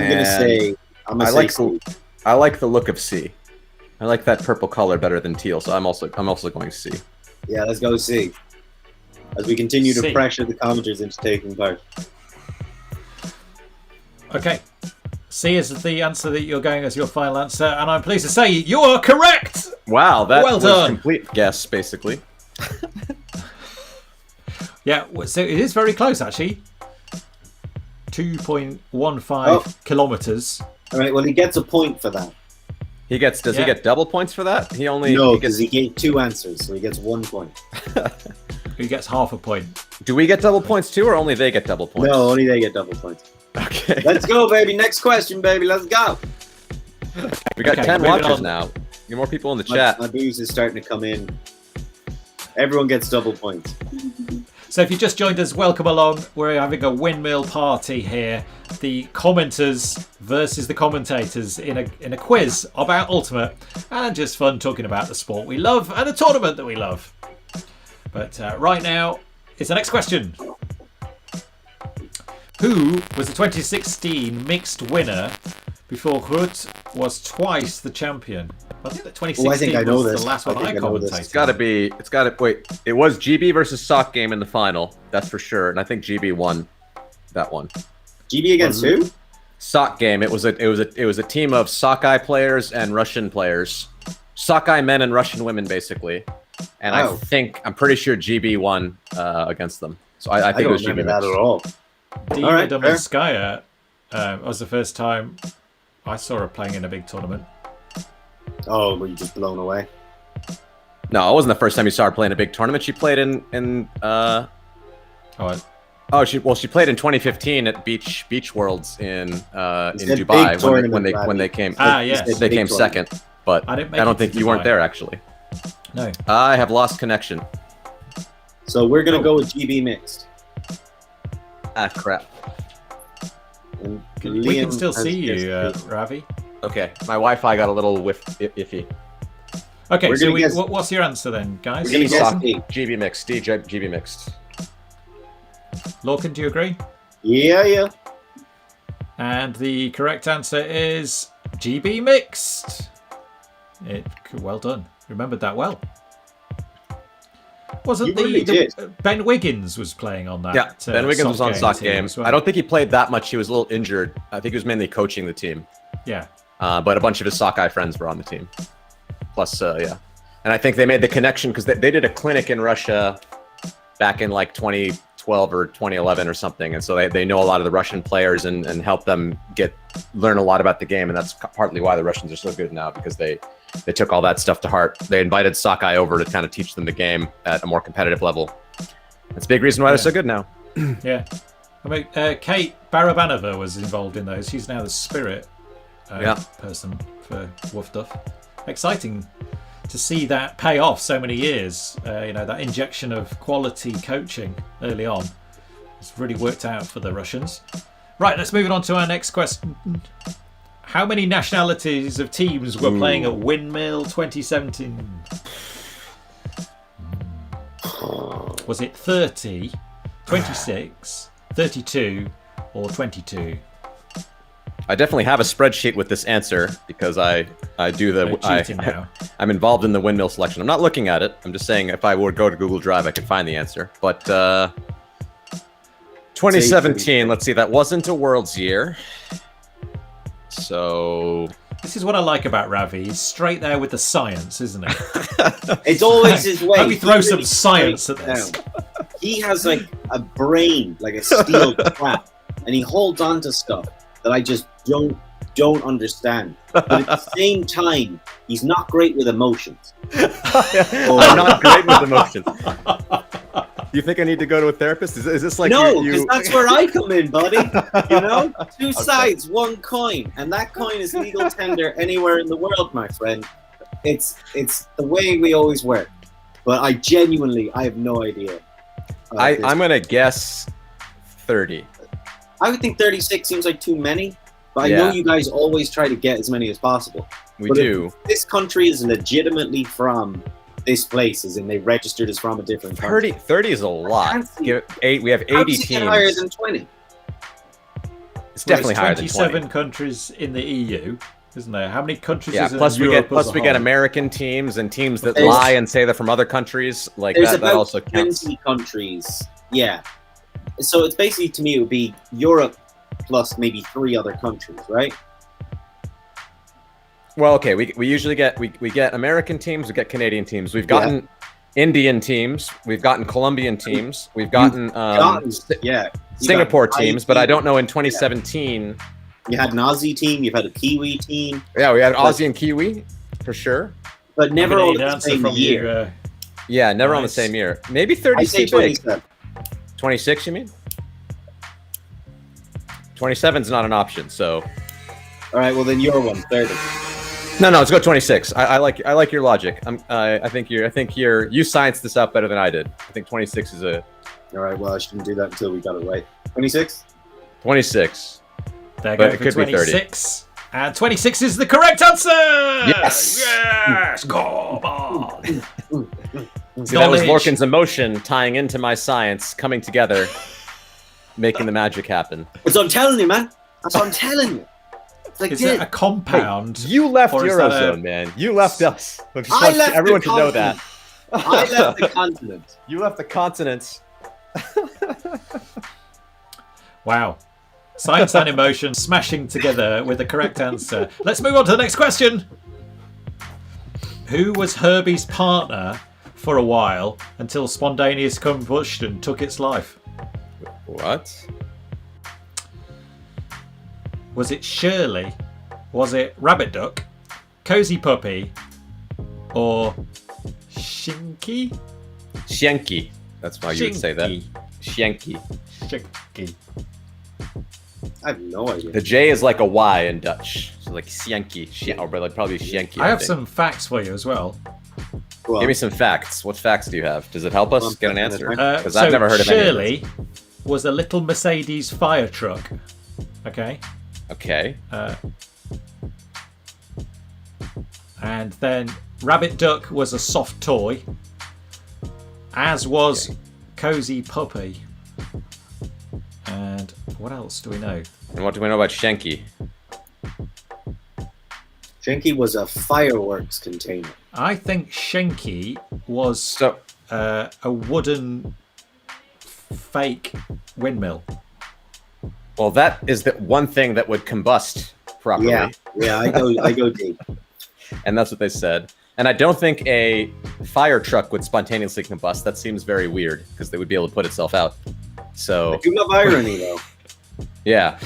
like the look of C. I like that purple color better than teal, so I'm also going C. Yeah, let's go C. As we continue to pressure the commenters into taking part. Okay. C is the answer that you're going as your final answer, and I'm pleased to say you are correct! Wow, that was done. Complete guess, basically. Yeah, so it is very close, actually. 2.15 kilometres. All right, well, he gets a point for that. Does he get double points for that? No, because he gave 2 answers, so he gets 1 point. He gets half a point. Do we get double points too, or only they get double points? No, only they get double points. Okay. Let's go, baby. Next question, baby. Let's go. We got 10 watchers now. Get more people in the chat. My booze is starting to come in. Everyone gets double points. So if you just joined us, welcome along. We're having a windmill party here. The commenters versus the commentators in a quiz about Ultimate, and just fun talking about the sport we love and the tournament that we love. But right now, it's the next question. Who was the 2016 mixed winner before Hut was twice the champion? I think that 2016 was the last one I commentated. Wait, it was GB versus Sock Game in the final, that's for sure, and I think GB won that one. GB against who? Sock Game. It was a team of Sockeye players and Russian players, Sockeye men and Russian women, basically. And I'm pretty sure GB won against them. So I think it was GB. That at all. Dima Dominskaya was the first time I saw her playing in a big tournament. Oh, were you just blown away? No, it wasn't the first time you saw her play in a big tournament. She played in she played in 2015 at Beach Worlds in Dubai when they came. Yes, they came second, but I don't think you weren't there actually. No, I have lost connection. So we're gonna go with GB mixed. Ah, crap. We can still see you, Ravi. Okay, my Wi-Fi got a little iffy. Okay, so what's your answer then, guys? GB mixed. GB mixed. Lorcan, do you agree? Yeah. And the correct answer is GB mixed. Well done. Remembered that well. Wasn't Ben Wiggins was playing on that? Yeah, Ben Wiggins was on Sock Game. Well. I don't think he played that much. He was a little injured. I think he was mainly coaching the team. Yeah. But a bunch of his Sockeye friends were on the team. Plus, yeah. And I think they made the connection because they did a clinic in Russia back in like 2012 or 2011 or something. And so they know a lot of the Russian players and help them learn a lot about the game. And that's partly why the Russians are so good now, because they took all that stuff to heart. They invited Sockeye over to kind of teach them the game at a more competitive level. That's a big reason why they're so good now. Yeah. I mean, Kate Barabanova was involved in those. She's now the spirit person for Woof Duff. Exciting to see that pay off so many years. That injection of quality coaching early on. It's really worked out for the Russians. Right, let's move on to our next question. How many nationalities of teams were playing at Windmill 2017? Was it 30, 26, 32, or 22? I definitely have a spreadsheet with this answer because I'm involved in the Windmill selection. I'm not looking at it. I'm just saying if I were to go to Google Drive, I could find the answer. But 2017, let's see, that wasn't a Worlds year. So this is what I like about Ravi. He's straight there with the science, isn't it? It's always his way. Let me throw some science at this. He has like a brain, like a steel trap, and he holds on to stuff that I just don't understand. But at the same time, he's not great with emotions. I'm not great with emotions. You think I need to go to a therapist? Is this like no? Because that's where I come in, buddy. Two sides, one coin, and that coin is legal tender anywhere in the world, my friend. It's the way we always work. But I have no idea. I'm gonna guess 30. I would think 36 seems like too many, but I know you guys always try to get as many as possible. We do. If this country is legitimately from this place, as in they registered as from a different country. 30 is a lot. We have 80 teams. Higher than 20. It's definitely higher than 20. 27 countries in the EU, isn't there? How many countries is plus in Europe we get American teams and teams that lie and say they're from other countries. Like that also counts. 20 countries. Yeah. So it's basically, to me, it would be Europe plus maybe 3 other countries, right? Well, okay, we usually get we get American teams, we get Canadian teams, we've gotten Indian teams, we've gotten Colombian teams, we've gotten Singapore teams, but I don't know in 2017. You had an Aussie team, you've had a Kiwi team. Yeah, we had Aussie and Kiwi for sure, but never all the same year. Never on the same year. Maybe 30 is too big. 26, you mean? 27's not an option, so. All right, well then your one, 30. No, let's go 26. I like your logic. I think you scienced this out better than I did. I think 26 is a All right, well, I shouldn't do that until we got it right. 26? 26. There But go it for could be 26. And 26 is the correct answer! Yes! Yes! Come on! See, that was Lorcan's emotion tying into my science, coming together, making the magic happen. That's what I'm telling you, man. That's what I'm telling you. It's like, Is it a compound? Hey, you left or is Eurozone, that man. You left us. I left Everyone the should know that. I left the continent. You left the continents. Wow. Science and emotion smashing together with the correct answer. Let's move on to the next question. Who was Herbie's partner for a while until spontaneous combustion took its life? What? Was it Shirley? Was it Rabbit Duck? Cozy Puppy? Or Shinky? Shanky. That's why you would say that. Shanky. Shinky. I have no idea. The J is like a Y in Dutch. So like Shanky. Or like probably Shanky. I have think. some facts for you as well. Well, Give me some facts. What facts do you have? Does it help us get an answer? Because So I've never heard of Shirley any of was a little Mercedes fire truck. Okay. this. Okay. And then Rabbit Duck was a soft toy, as was Cozy Puppy. And what else do we know? And what do we know about Shanky? Shanky was a fireworks container. I think Shanky was So, a wooden fake windmill. well, that is the one thing that would combust properly. Yeah, I go deep. And that's what they said. And I don't think a fire truck would spontaneously combust. That seems very weird because they would be able to put itself out. So, I do love irony, though. yeah.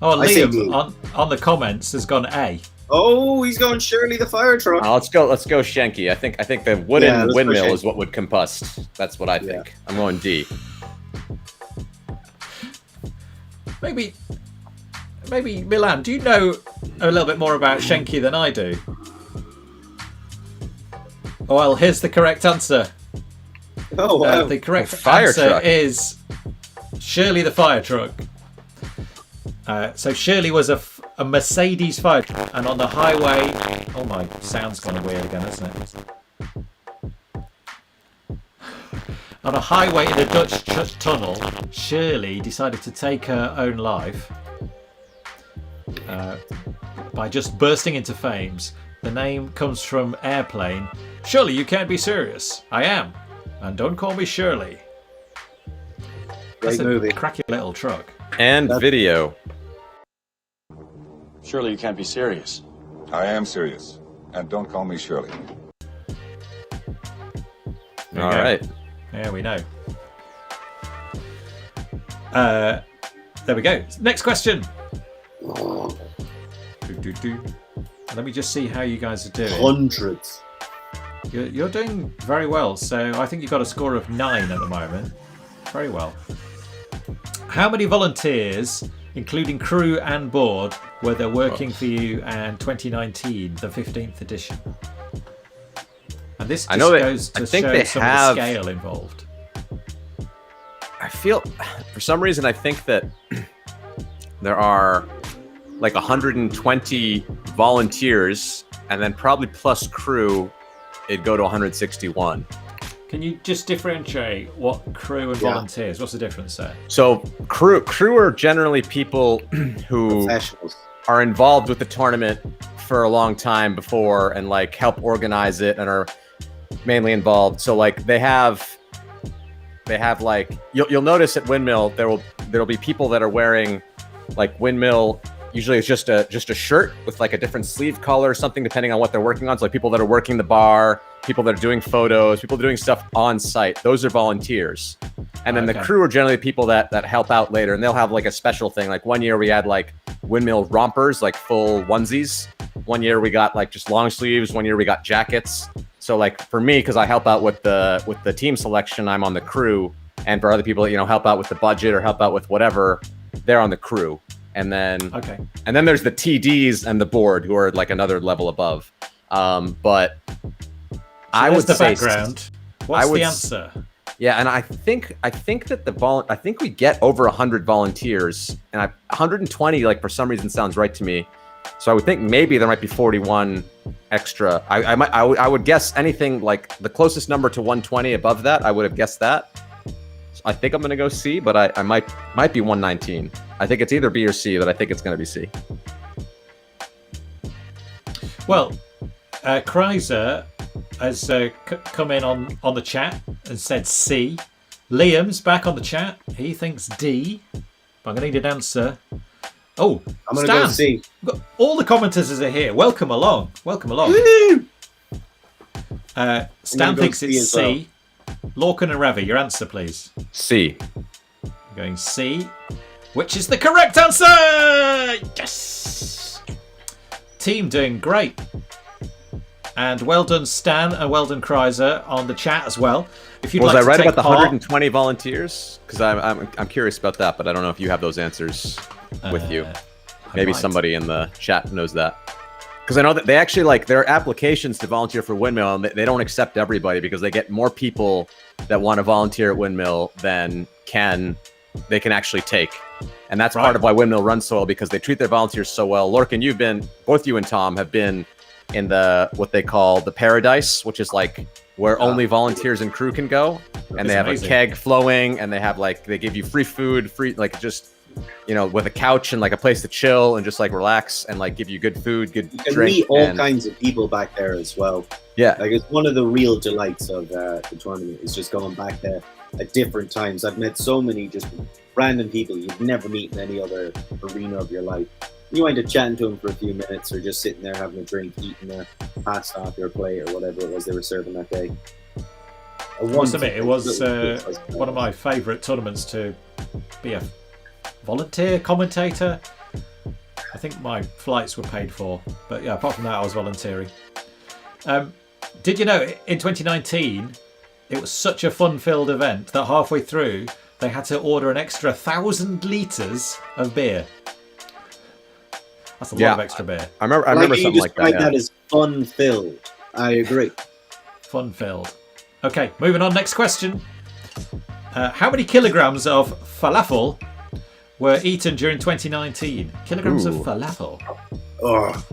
Oh, I say Liam on the comments has gone A. Oh, he's going Shirley the fire truck. Let's go Shanky. I think the wooden let's go windmill Shanky. is what would combust. That's what I think. I'm going D. Maybe Milan, do you know a little bit more about Shanky than I do? Oh, well, here's the correct answer. Oh, wow. The correct Fire answer truck. is Shirley the fire truck. So Shirley was a Mercedes fire truck, and on the highway... Oh, my sound's gone weird again, hasn't it? On a highway in a Dutch tunnel, Shirley decided to take her own life by just bursting into flames. The name comes from Airplane. Surely you can't be serious. I am. And don't call me Shirley. Great That's movie. a cracky little truck. And video. Surely you can't be serious. I am serious. And don't call me Shirley. There you All go. right. Yeah, we know. There we go. Next question. Let me just see how you guys are doing. Hundreds. You're doing very well. So I think you've got a score of 9 at the moment. Very well. How many volunteers, including crew and board, were there working for you in 2019, the 15th edition? And this just goes to show some of the scale involved. I feel, for some reason, I think that there are like 120 volunteers, and then probably plus crew, it'd go to 161. Can you just differentiate what crew and volunteers? What's the difference there? So crew are generally people who Professionals. are involved with the tournament for a long time before and like help organize it and are mainly involved. So like they have like you'll notice at Windmill there'll be people that are wearing like Windmill. Usually it's just a shirt with like a different sleeve color or something depending on what they're working on. So like people that are working the bar, people that are doing photos, people that are doing stuff on site. Those are volunteers. And then the crew are generally people that help out later, and they'll have like a special thing. Like one year we had like Windmill rompers, like full onesies. One year we got like just long sleeves. One year we got jackets. So like for me, because I help out with the team selection, I'm on the crew. And for other people, help out with the budget or help out with whatever, they're on the crew. And then there's the TDs and the board who are like another level above. But I would the say background. What's the answer? Yeah, and I think that I think we get over 100 volunteers, and 120 like for some reason sounds right to me. So I would think maybe there might be 41 extra. I would guess anything like the closest number to 120 above that. I would have guessed that. So I think I'm gonna go C, but I might be 119. I think it's either B or C, but I think it's gonna be C. Well, Kreiser has come in on the chat and said C. Liam's back on the chat. He thinks D. But I'm going to need an answer. Oh, I'm going to go C. All the commentators are here. Welcome along. Welcome along. Stan thinks it's C. Lorcan and Ravi, your answer, please. C. You're going C, which is the correct answer. Yes. Team doing great. And well done, Stan, and well done, Kreiser, on the chat as well. If you'd Was like I right to take about the part, 120 volunteers? Because I'm curious about that, but I don't know if you have those answers with you. Maybe somebody in the chat knows that. Because I know that they actually, like, there are applications to volunteer for Windmill, and they don't accept everybody because they get more people that want to volunteer at Windmill than they can actually take. And that's part of why Windmill runs so well, because they treat their volunteers so well. Lorcan, both you and Tom have been in what they call the Paradise, which is like where only volunteers and crew can go. And they have a keg flowing, and they give you free food, like just, with a couch and like a place to chill and just like relax and like give you good food, good drink. You can meet all kinds of people back there as well. Yeah. Like it's one of the real delights of the tournament is just going back there at different times. I've met so many just random people you'd never meet in any other arena of your life. You wind up chatting to them for a few minutes or just sitting there having a drink, eating a pasta off your plate or whatever it was they were serving that day. I must admit, it was one of my favourite tournaments to be a volunteer commentator. I think my flights were paid for, but yeah, apart from that, I was volunteering. Did you know in 2019 it was such a fun-filled event that halfway through they had to order an extra 1,000 litres of beer. That's a lot of extra beer. I remember something like that. That is fun-filled. I agree. Fun-filled. Okay, moving on. Next question. How many kilograms of falafel were eaten during 2019? Kilograms of falafel.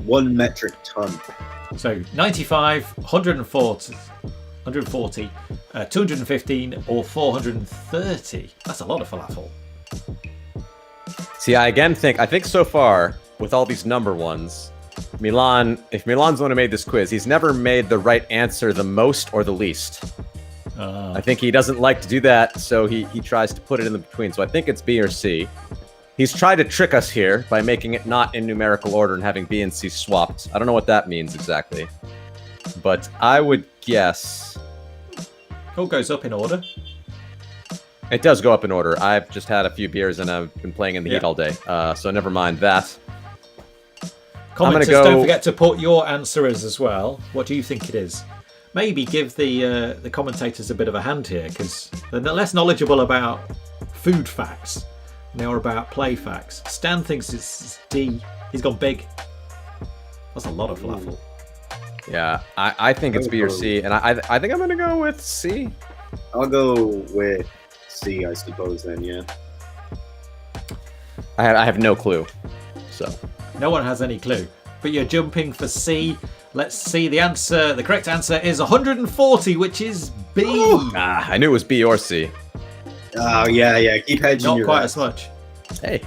1 metric ton. So 95, 140, 215, or 430. That's a lot of falafel. See, I think so far, with all these number ones, if Milan's the one who made this quiz, he's never made the right answer the most or the least. I think he doesn't like to do that, so he tries to put it in the between. So I think it's B or C. He's tried to trick us here by making it not in numerical order and having B and C swapped. I don't know what that means exactly. But I would guess... All goes up in order. It does go up in order. I've just had a few beers and I've been playing in the heat all day. So never mind that. Commenters, don't forget to put your answers as well. What do you think it is? Maybe give the commentators a bit of a hand here, because they're less knowledgeable about food facts. They are about play facts. Stan thinks it's D. He's gone big. That's a lot of falafel. Yeah, I think it's B or C, and I think I'm going to go with C. I'll go with C, I suppose, then, yeah. I have no clue, so... No one has any clue. But you're jumping for C. Let's see the answer. The correct answer is 140, which is B. I knew it was B or C. Oh, yeah. Keep hedging. Not quite as much. Hey.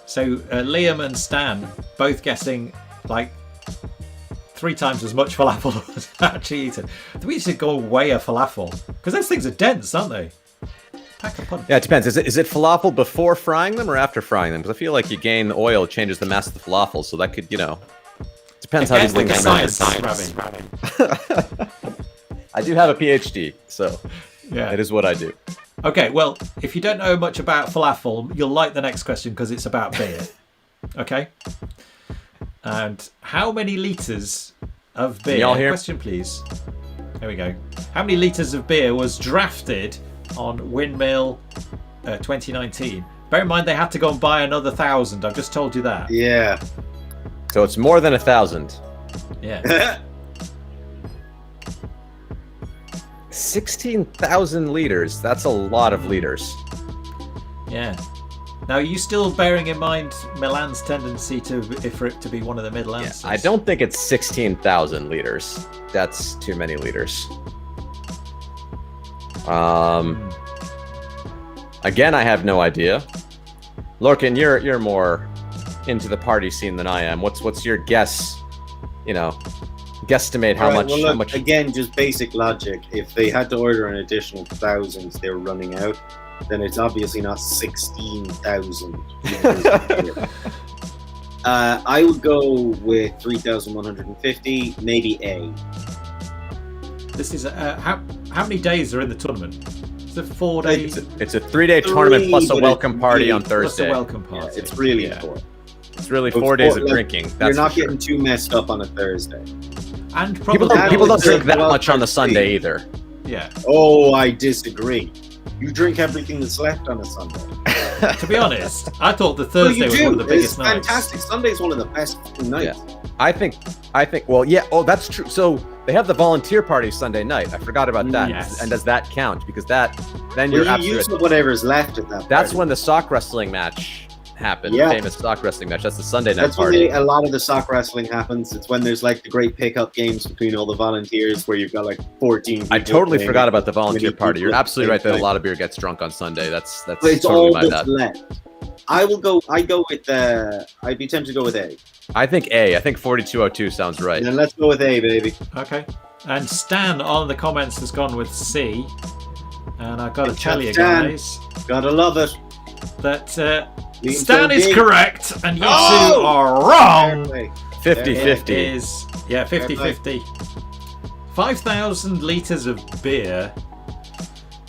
So Liam and Stan both guessing like 3 times as much falafel as actually eaten. We should go weigh a falafel, because those things are dense, aren't they? Pack a punch. Yeah, it depends. Is it falafel before frying them or after frying them? Because I feel like you gain the oil, it changes the mass of the falafel, so that could, depends how these things are made. I do have a PhD, so yeah, it is what I do. Okay, well, if you don't know much about falafel, you'll like the next question because it's about beer. Okay? And how many litres of beer... Can you all hear? Question, please. There we go. How many litres of beer was drafted on Windmill 2019? Bear in mind they had to go and buy another 1,000. I've just told you that. Yeah. So it's more than 1,000. Yeah. 16,000 liters. That's a lot of liters. Yeah. Now, are you still bearing in mind Milan's tendency for it to be one of the middle answers? I don't think it's 16,000 liters. That's too many liters. Again, I have no idea. Lorcan, you're more into the party scene than I am. What's your guess? Guesstimate how much. Well, look, how much? Again, just basic logic. If they had to order an additional 1,000, they were running out. Then it's obviously not 16,000. I would go with 3,150, maybe A. This is how many days are in the tournament? Is it 4 days? It's a 3-day tournament plus a welcome party on Thursday. Plus a welcome party. Yeah, it's really 4. It's really 4 days of drinking. That's you're not getting too messed up on a Thursday. And probably people don't drink that much on the Sunday either. Yeah. Oh, I disagree. You drink everything that's left on a Sunday. To be honest, I thought the Thursday was one of the biggest nights. Fantastic. Sunday's one of the best nights. Yeah. I think. Well, yeah. Oh, that's true. So they have the volunteer party Sunday night. I forgot about that. Yes. And does that count? Because then you you're absolutely. Use whatever's left at that. That's party. when the sock wrestling match happened. Yeah. The famous sock wrestling match. That's the Sunday night That's party. when a lot of the sock wrestling happens. It's when there's like the great pickup games between all the volunteers where you've got like 14 people. I totally playing. forgot about the volunteer party. You're absolutely right that a lot of beer gets drunk on Sunday. That's totally my bad. Left. I'd go with I'd be tempted to go with A. I think A. I think 4202 sounds right. And let's go with A, baby. Okay. And Stan on the comments has gone with C. And I've got to tell you Stan. guys Gotta love it. that Being Stan so is big. correct and you two Oh! are wrong. 50-50. It is 50-50. 5,000 litres of beer.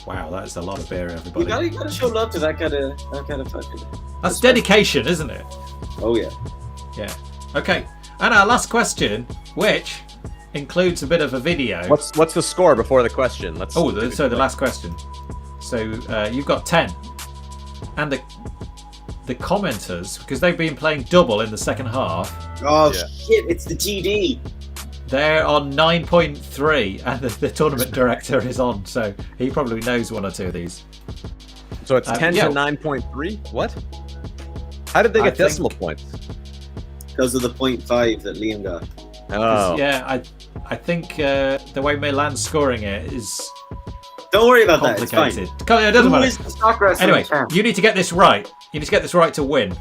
Wow, that's a lot of beer, everybody. You gotta show love to that kind of fucking. That's dedication, isn't it? Oh yeah. Yeah. Okay. And our last question, which includes a bit of a video. What's the score before the question? The last question. So you've got 10, and the commenters, because they've been playing double in the second half. Oh shit! It's the TD. They're on 9.3, and the tournament director is on, so he probably knows one or two of these. So it's 10 to 9.3. What? How did they get decimal points? Because of the 0.5 that Liam got. Oh. Yeah, I think the way Milan's scoring it is Don't worry about that. complicated. It's fine. It doesn't Who matter. is the sock wrestling Anyway, champ? you need to get this right. You need to get this right to win.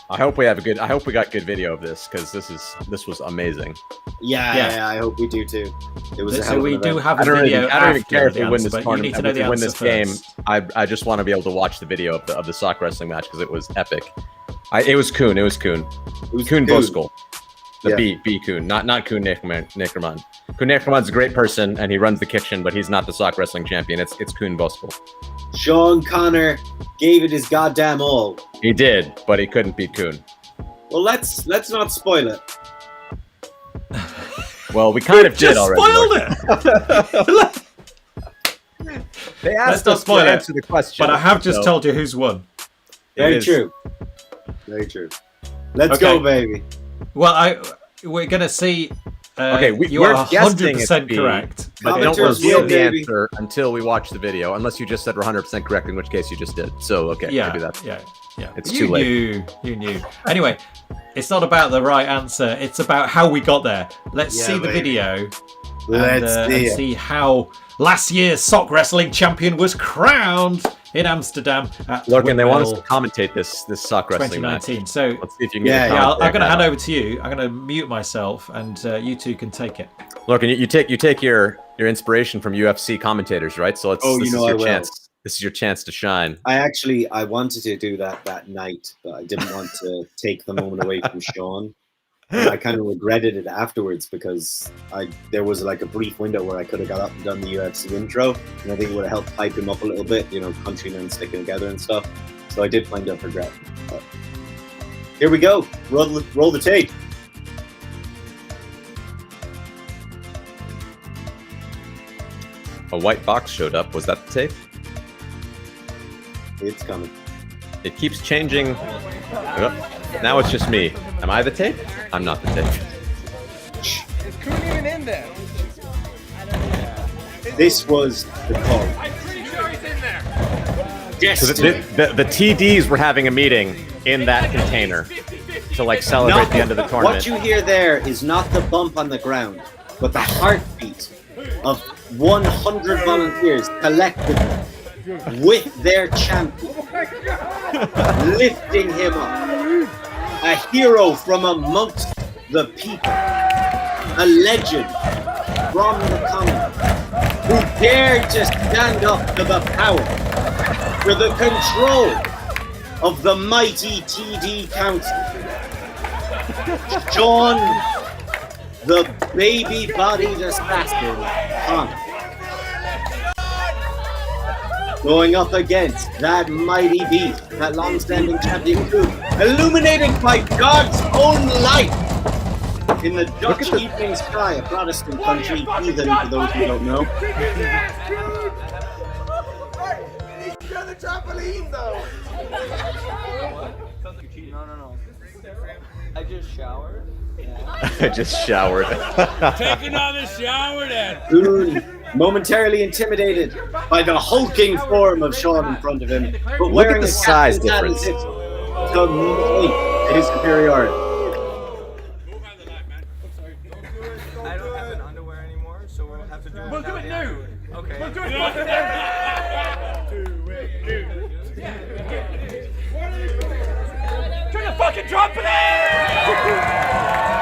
I hope we got good video of this because this was amazing. Yeah, I hope we do too. It was a hell So of we an do event. have a I don't video even care if after we win the this answer, but you need tournament. to know If the we win answer this game, first. I just want to be able to watch the video of the sock wrestling match because it was epic. It was Kuhn. It was Kuhn. Kuhn Boskol. The B Kuhn, not Kuhn Neckerman. Kuhn Neckerman's a great person and he runs the kitchen, but he's not the sock wrestling champion. It's Kuhn Boskol. Sean Connor gave it his goddamn all. He did, but he couldn't beat Kuhn. Well, let's not spoil it. Well, we kind of did already. Spoiled it. They Let's asked not us to spoil it. answer the question. But I have just so told you who's won. Very it is. true. Very true. Let's Okay. go, baby. Well, we're gonna see. You we're are guessing 100% it's correct. But don't Commentators reveal win, the baby. answer until we watch the video, unless you just said we're 100% correct, in which case you just did. So, okay, maybe that's... Yeah. It's you too late. You knew. Anyway, it's not about the right answer. It's about how we got there. Let's see the baby. video. Let's and see how last year's sock wrestling champion was crowned in Amsterdam at Lorcan, they want us to Windmill commentate this sock wrestling match. 2019. So Let's see if you can Yeah, get a I'm commentary going to hand now. over to you. I'm going to mute myself, and you two can take it. Lorcan, you take your inspiration from UFC commentators, right? So Oh, this you know is I your will. chance. This is your chance to shine. I wanted to do that night, but I didn't want to take the moment away from Sean. And I kind of regretted it afterwards because there was like a brief window where I could have got up and done the UFC intro, and I think it would have helped hype him up a little bit, countrymen sticking together and stuff. So I did kind of regret. But here we go. Roll the tape. A white box showed up. Was that the tape? It's coming. It keeps changing. Oh, now it's just me. Am I the tape? I'm not the tape. Is Kuhn even in there? This was the call. So the TDs were having a meeting in that container to like celebrate the end of the tournament. What you hear there is not the bump on the ground, but the heartbeat of 100 volunteers collectively with their champion, lifting him up. A hero from amongst the people, a legend from the commons, who dared to stand up to the power, for the control of the mighty TD Council. Sean, the baby-bodied assassin, Connor, going up against that mighty beast, that long-standing champion Coon, illuminated by God's own light in the Dutch evening sky, a Protestant country, heathen for those who don't know. The trampoline though. No. I just showered. I just showered. Taking on the shower then. Coon, momentarily intimidated by the hulking form of Sean in front of him, but Look wearing at the a size captain's hat difference. as if to make his superiority. I don't have an underwear anymore, so we'll have to do it. We'll do it nude. Okay. We'll do it nude. Turn the fucking trumpet in!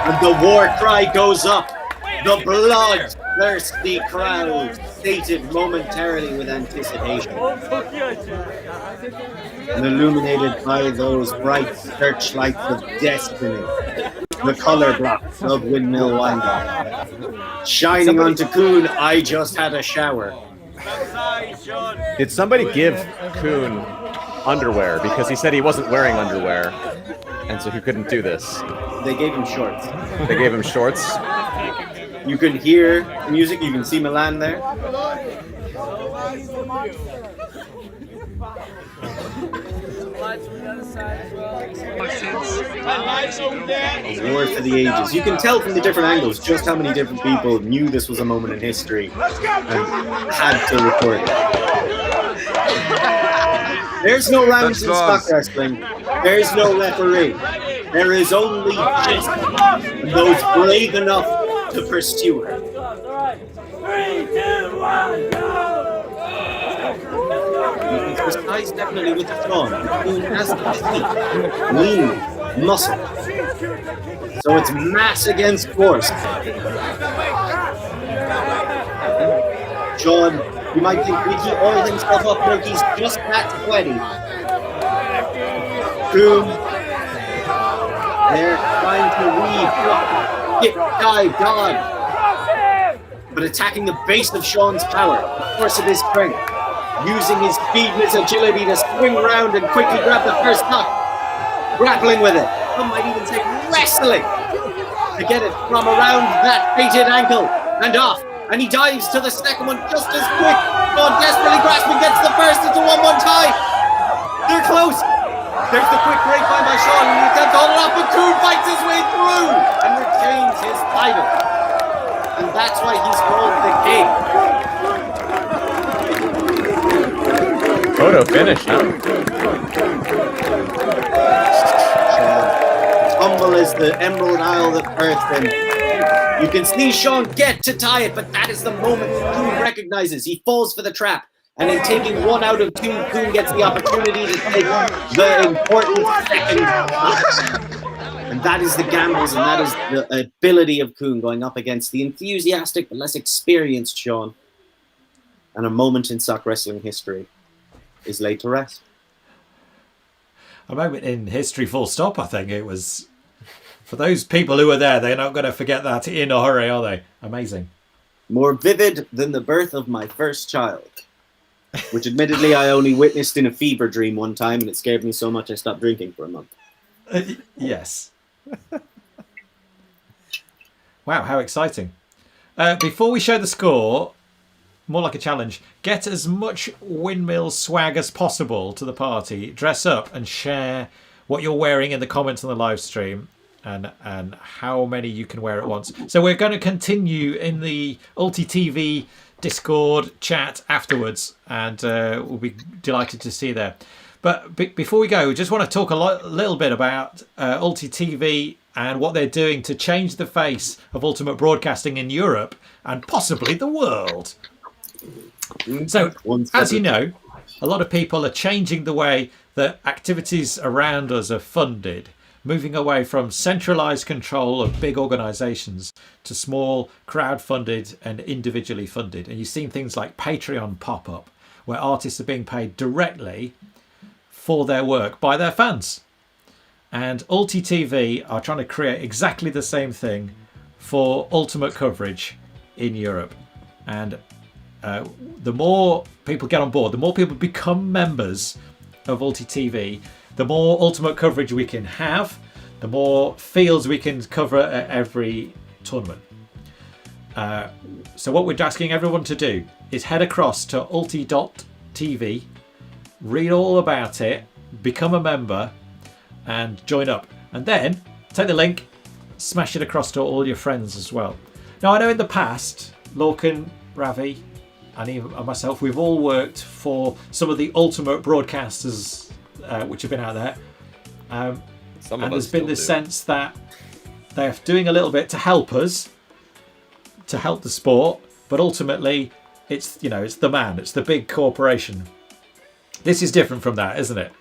And the war cry goes up. The blood-thirsty crowd, sated momentarily with anticipation. And illuminated by those bright searchlights of destiny, the color blocks of Windmill Windmill. Shining onto Coon, I just had a shower. Did somebody give Coon underwear? Because he said he wasn't wearing underwear, and so he couldn't do this. They gave him shorts. They gave him shorts. You can hear the music, you can see Milan there. A war for the ages. You can tell from the different angles just how many different people knew this was a moment in history and had to record it. There's no rounds in Sockwrestling. There's no referee. There is only just those brave enough to pursue her. 3, 2, 1, go! You can precise definitely with the Sean. Coon has the physique, lean, muscle. So it's mass against force. Sean, you might think he oiled himself up, but he's just that sweaty. Coon, they're trying to weave, hit, dive, dodge, but attacking the base of Sean's power, the force of his strength, using his speed and his agility to swing around and quickly grab the first tuck, grappling with it. Some might even say wrestling to get it from around that fated ankle and off. And he dives to the second one just as quick. Sean desperately grasping, gets the first. It's a 1-1 tie. They're close. There's the quick grapevine by Sean, and he attempts to hold it off, but Coon fights his way through and retains his title. And that's why he's called the King. Photo finish, huh? Humble as the Emerald Isle of Earth, and you can see Sean get to tie it, but that is the moment Coon recognizes. He falls for the trap. And in taking one out of two, Coon gets the opportunity to take the important second. And that is the gambles, and that is the ability of Coon going up against the enthusiastic but less experienced Sean. And a moment in Sockwrestling history is laid to rest. A moment in history full stop, I think it was. For those people who were there, they're not going to forget that in a hurry, are they? Amazing. More vivid than the birth of my first child. Which admittedly I only witnessed in a fever dream one time, and it scared me so much I stopped drinking for a month. Yes. Wow, how exciting. Before we show the score, more like a challenge, get as much Windmill swag as possible to the party. Dress up and share what you're wearing in the comments on the live stream and how many you can wear at once. So we're going to continue in the ULTI.TV Discord chat afterwards, and we'll be delighted to see you there. But before we go, we just want to talk a little bit about ULTI.TV and what they're doing to change the face of ultimate broadcasting in Europe and possibly the world. So, as you know, a lot of people are changing the way that activities around us are funded, moving away from centralized control of big organizations to small, crowd-funded and individually funded. And you've seen things like Patreon pop up, where artists are being paid directly for their work by their fans. And ULTI.TV are trying to create exactly the same thing for ultimate coverage in Europe. And the more people get on board, the more people become members of ULTI.TV, the more ultimate coverage we can have, the more fields we can cover at every tournament. So what we're asking everyone to do is head across to ULTI.TV, read all about it, become a member and join up. And then take the link, smash it across to all your friends as well. Now, I know in the past, Lorcan, Ravi, and even myself, we've all worked for some of the ultimate broadcasters which have been out there. And there's been this sense that they're doing a little bit to help us, to help the sport, but ultimately it's the man, it's the big corporation. This is different from that, isn't it?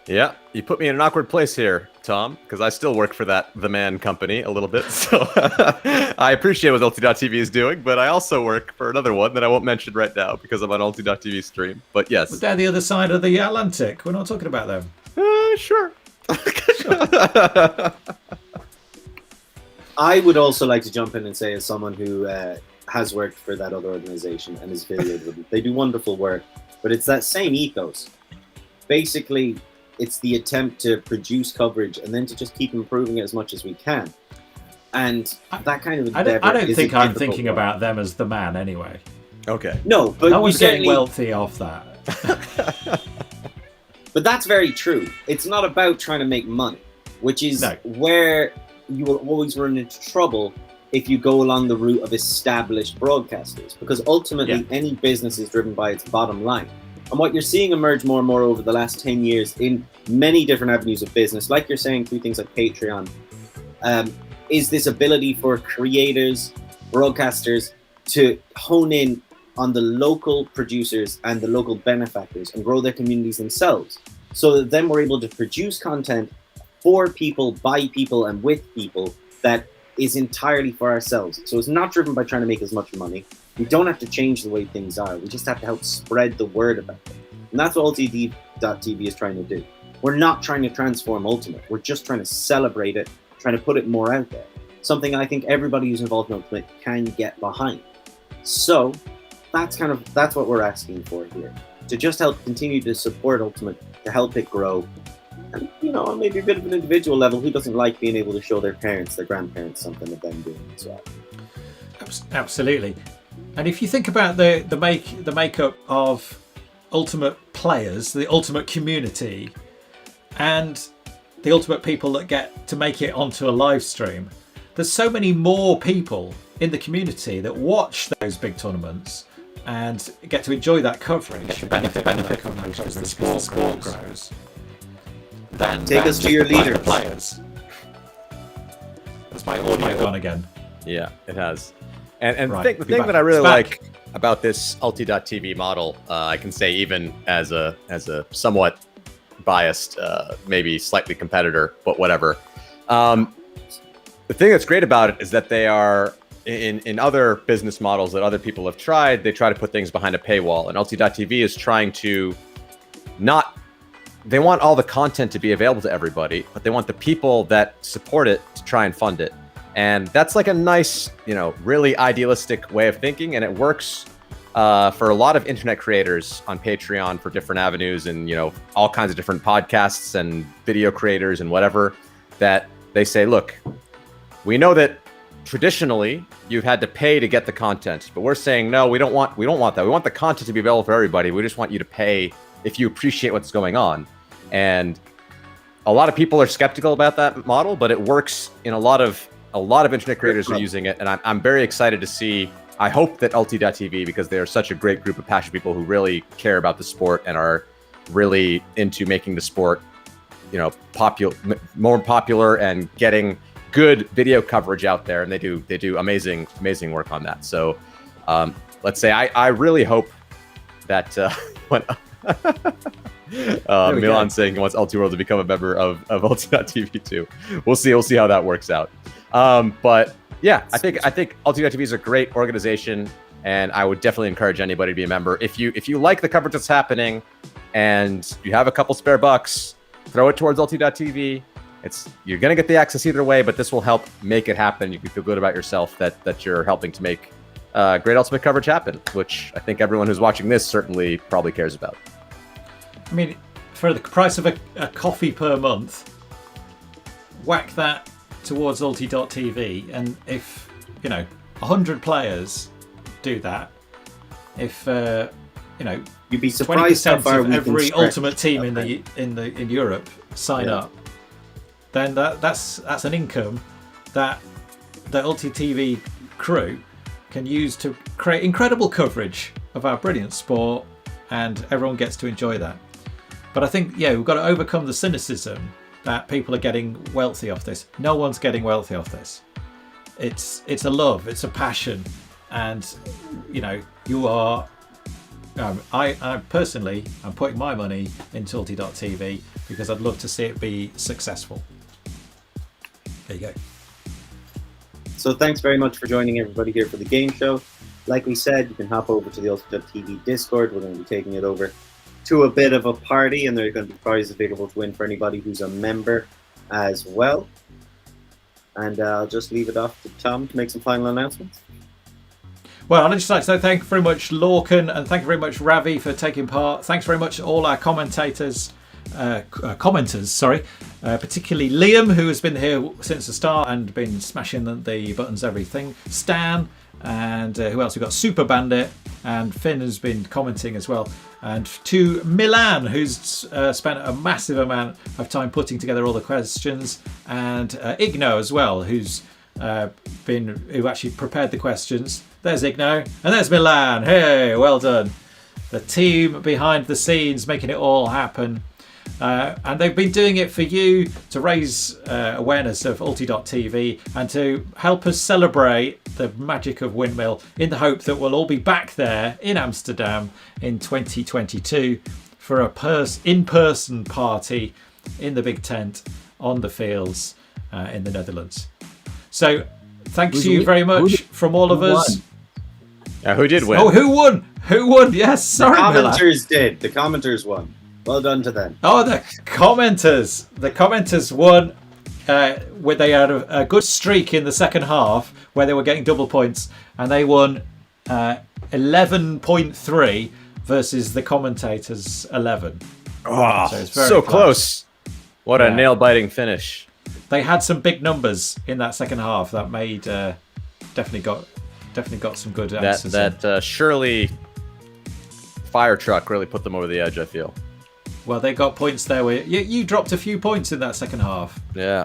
Yeah, you put me in an awkward place here, Tom, because I still work for the man company a little bit. So I appreciate what ULTI.TV is doing, but I also work for another one that I won't mention right now because I'm on ULTI.TV stream. But yes. But they're the other side of the Atlantic. We're not talking about them. Sure. I would also like to jump in and say, as someone who has worked for that other organization and is videoed with them, they do wonderful work, but it's that same ethos. Basically, it's the attempt to produce coverage and then to just keep improving it as much as we can. And that kind of endeavor I don't think I'm thinking about them as the man anyway. Okay. No, but no one's getting wealthy off that. But that's very true. It's not about trying to make money, which is where you will always run into trouble if you go along the route of established broadcasters, because ultimately any business is driven by its bottom line. And what you're seeing emerge more and more over the last 10 years in many different avenues of business, like you're saying through things like Patreon, is this ability for creators, broadcasters to hone in on the local producers and the local benefactors and grow their communities themselves. So that then we're able to produce content for people, by people, and with people that is entirely for ourselves. So it's not driven by trying to make as much money. We don't have to change the way things are. We just have to help spread the word about it. And that's what ULTI.TV is trying to do. We're not trying to transform Ultimate. We're just trying to celebrate it, trying to put it more out there. Something I think everybody who's involved in Ultimate can get behind. So that's what we're asking for here. To just help continue to support Ultimate, to help it grow. And, on maybe a bit of an individual level, who doesn't like being able to show their parents, their grandparents, something of them doing as well? Absolutely. And if you think about the makeup of Ultimate players, the Ultimate community, and the Ultimate people that get to make it onto a live stream, there's so many more people in the community that watch those big tournaments and get to enjoy that coverage, benefit coverage as the sport grows. Then take us to your leaders. Players. That's my audio gone again. Yeah, it has. And right, the thing that I really like about this ULTI.TV model, I can say even as a somewhat biased, maybe slightly competitor, but whatever. The thing that's great about it is that they are in other business models that other people have tried. They try to put things behind a paywall, and ULTI.TV is trying to not. They want all the content to be available to everybody, but they want the people that support it to try and fund it. And that's like a nice, really idealistic way of thinking. And it works for a lot of internet creators on Patreon for different avenues and, all kinds of different podcasts and video creators and whatever, that they say, look, we know that traditionally you've had to pay to get the content, but we're saying, no, we don't want that. We want the content to be available for everybody. We just want you to pay if you appreciate what's going on. And a lot of people are skeptical about that model, but it works in a lot of a lot of internet creators are using it, and I'm very excited to see. I hope that ULTI.TV, because they are such a great group of passionate people who really care about the sport and are really into making the sport, more popular and getting good video coverage out there, and they do amazing work on that. So let's say I really hope that when Milan saying he wants LT World to become a member of ULTI.TV too. We'll see how that works out. But yeah, I think ULTI.TV is a great organization, and I would definitely encourage anybody to be a member. If you like the coverage that's happening and you have a couple spare bucks, throw it towards ULTI.TV. You're gonna get the access either way, but this will help make it happen. You can feel good about yourself that you're helping to make great Ultimate coverage happen, which I think everyone who's watching this certainly probably cares about. I mean, for the price of a coffee per month, whack that towards ULTI.TV, and if 100 players do that, if you'd be surprised 20% how far of every can Ultimate team in Europe sign up, then that's an income that the ULTI.TV crew can use to create incredible coverage of our brilliant sport, and everyone gets to enjoy that. But I think, we've got to overcome the cynicism that people are getting wealthy off this. No one's getting wealthy off this. It's a love, it's a passion, and you are. I personally, I'm putting my money into ULTI.TV because I'd love to see it be successful. There you go. So thanks very much for joining everybody here for the game show. Like we said, you can hop over to the ULTI.TV Discord. We're going to be taking it over to a bit of a party, and there are going to be prizes available to win for anybody who's a member as well. And I'll just leave it off to Tom to make some final announcements. Well, I'd just like to say thank you very much, Lorcan, and thank you very much, Ravi, for taking part. Thanks very much to all our commenters, particularly Liam, who has been here since the start and been smashing the buttons, everything. Stan, and who else? We've got Super Bandit, and Finn has been commenting as well. And to Milan, who's spent a massive amount of time putting together all the questions, and Igno as well, who actually prepared the questions. There's Igno, and there's Milan. Hey, well done. The team behind the scenes making it all happen. And they've been doing it for you to raise awareness of ULTI.TV and to help us celebrate the magic of Windmill, in the hope that we'll all be back there in Amsterdam in 2022 for a in-person party in the big tent on the fields in the Netherlands. So thanks to you very much from all of us. Who did win? Oh, who won? Who won? Yes, sorry, The commenters did. The commenters won. Well done to them. Oh, the commenters. The commenters won. Where they had a good streak in the second half where they were getting double points, and they won 11.3 versus the commentators 11. Oh, so close. What a nail-biting finish. They had some big numbers in that second half that made definitely got some good answers. That Shirley fire truck really put them over the edge, I feel. Well, they got points there where you dropped a few points in that second half. Yeah.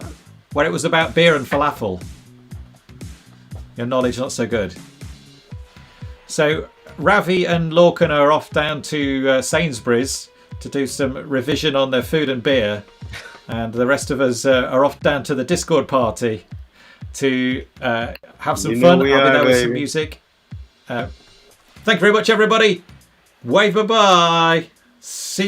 When it was about beer and falafel. Your knowledge not so good. So Ravi and Lorcan are off down to Sainsbury's to do some revision on their food and beer. And the rest of us are off down to the Discord party to have some fun. I'll be there with some music. Thank you very much, everybody. Wave bye-bye. See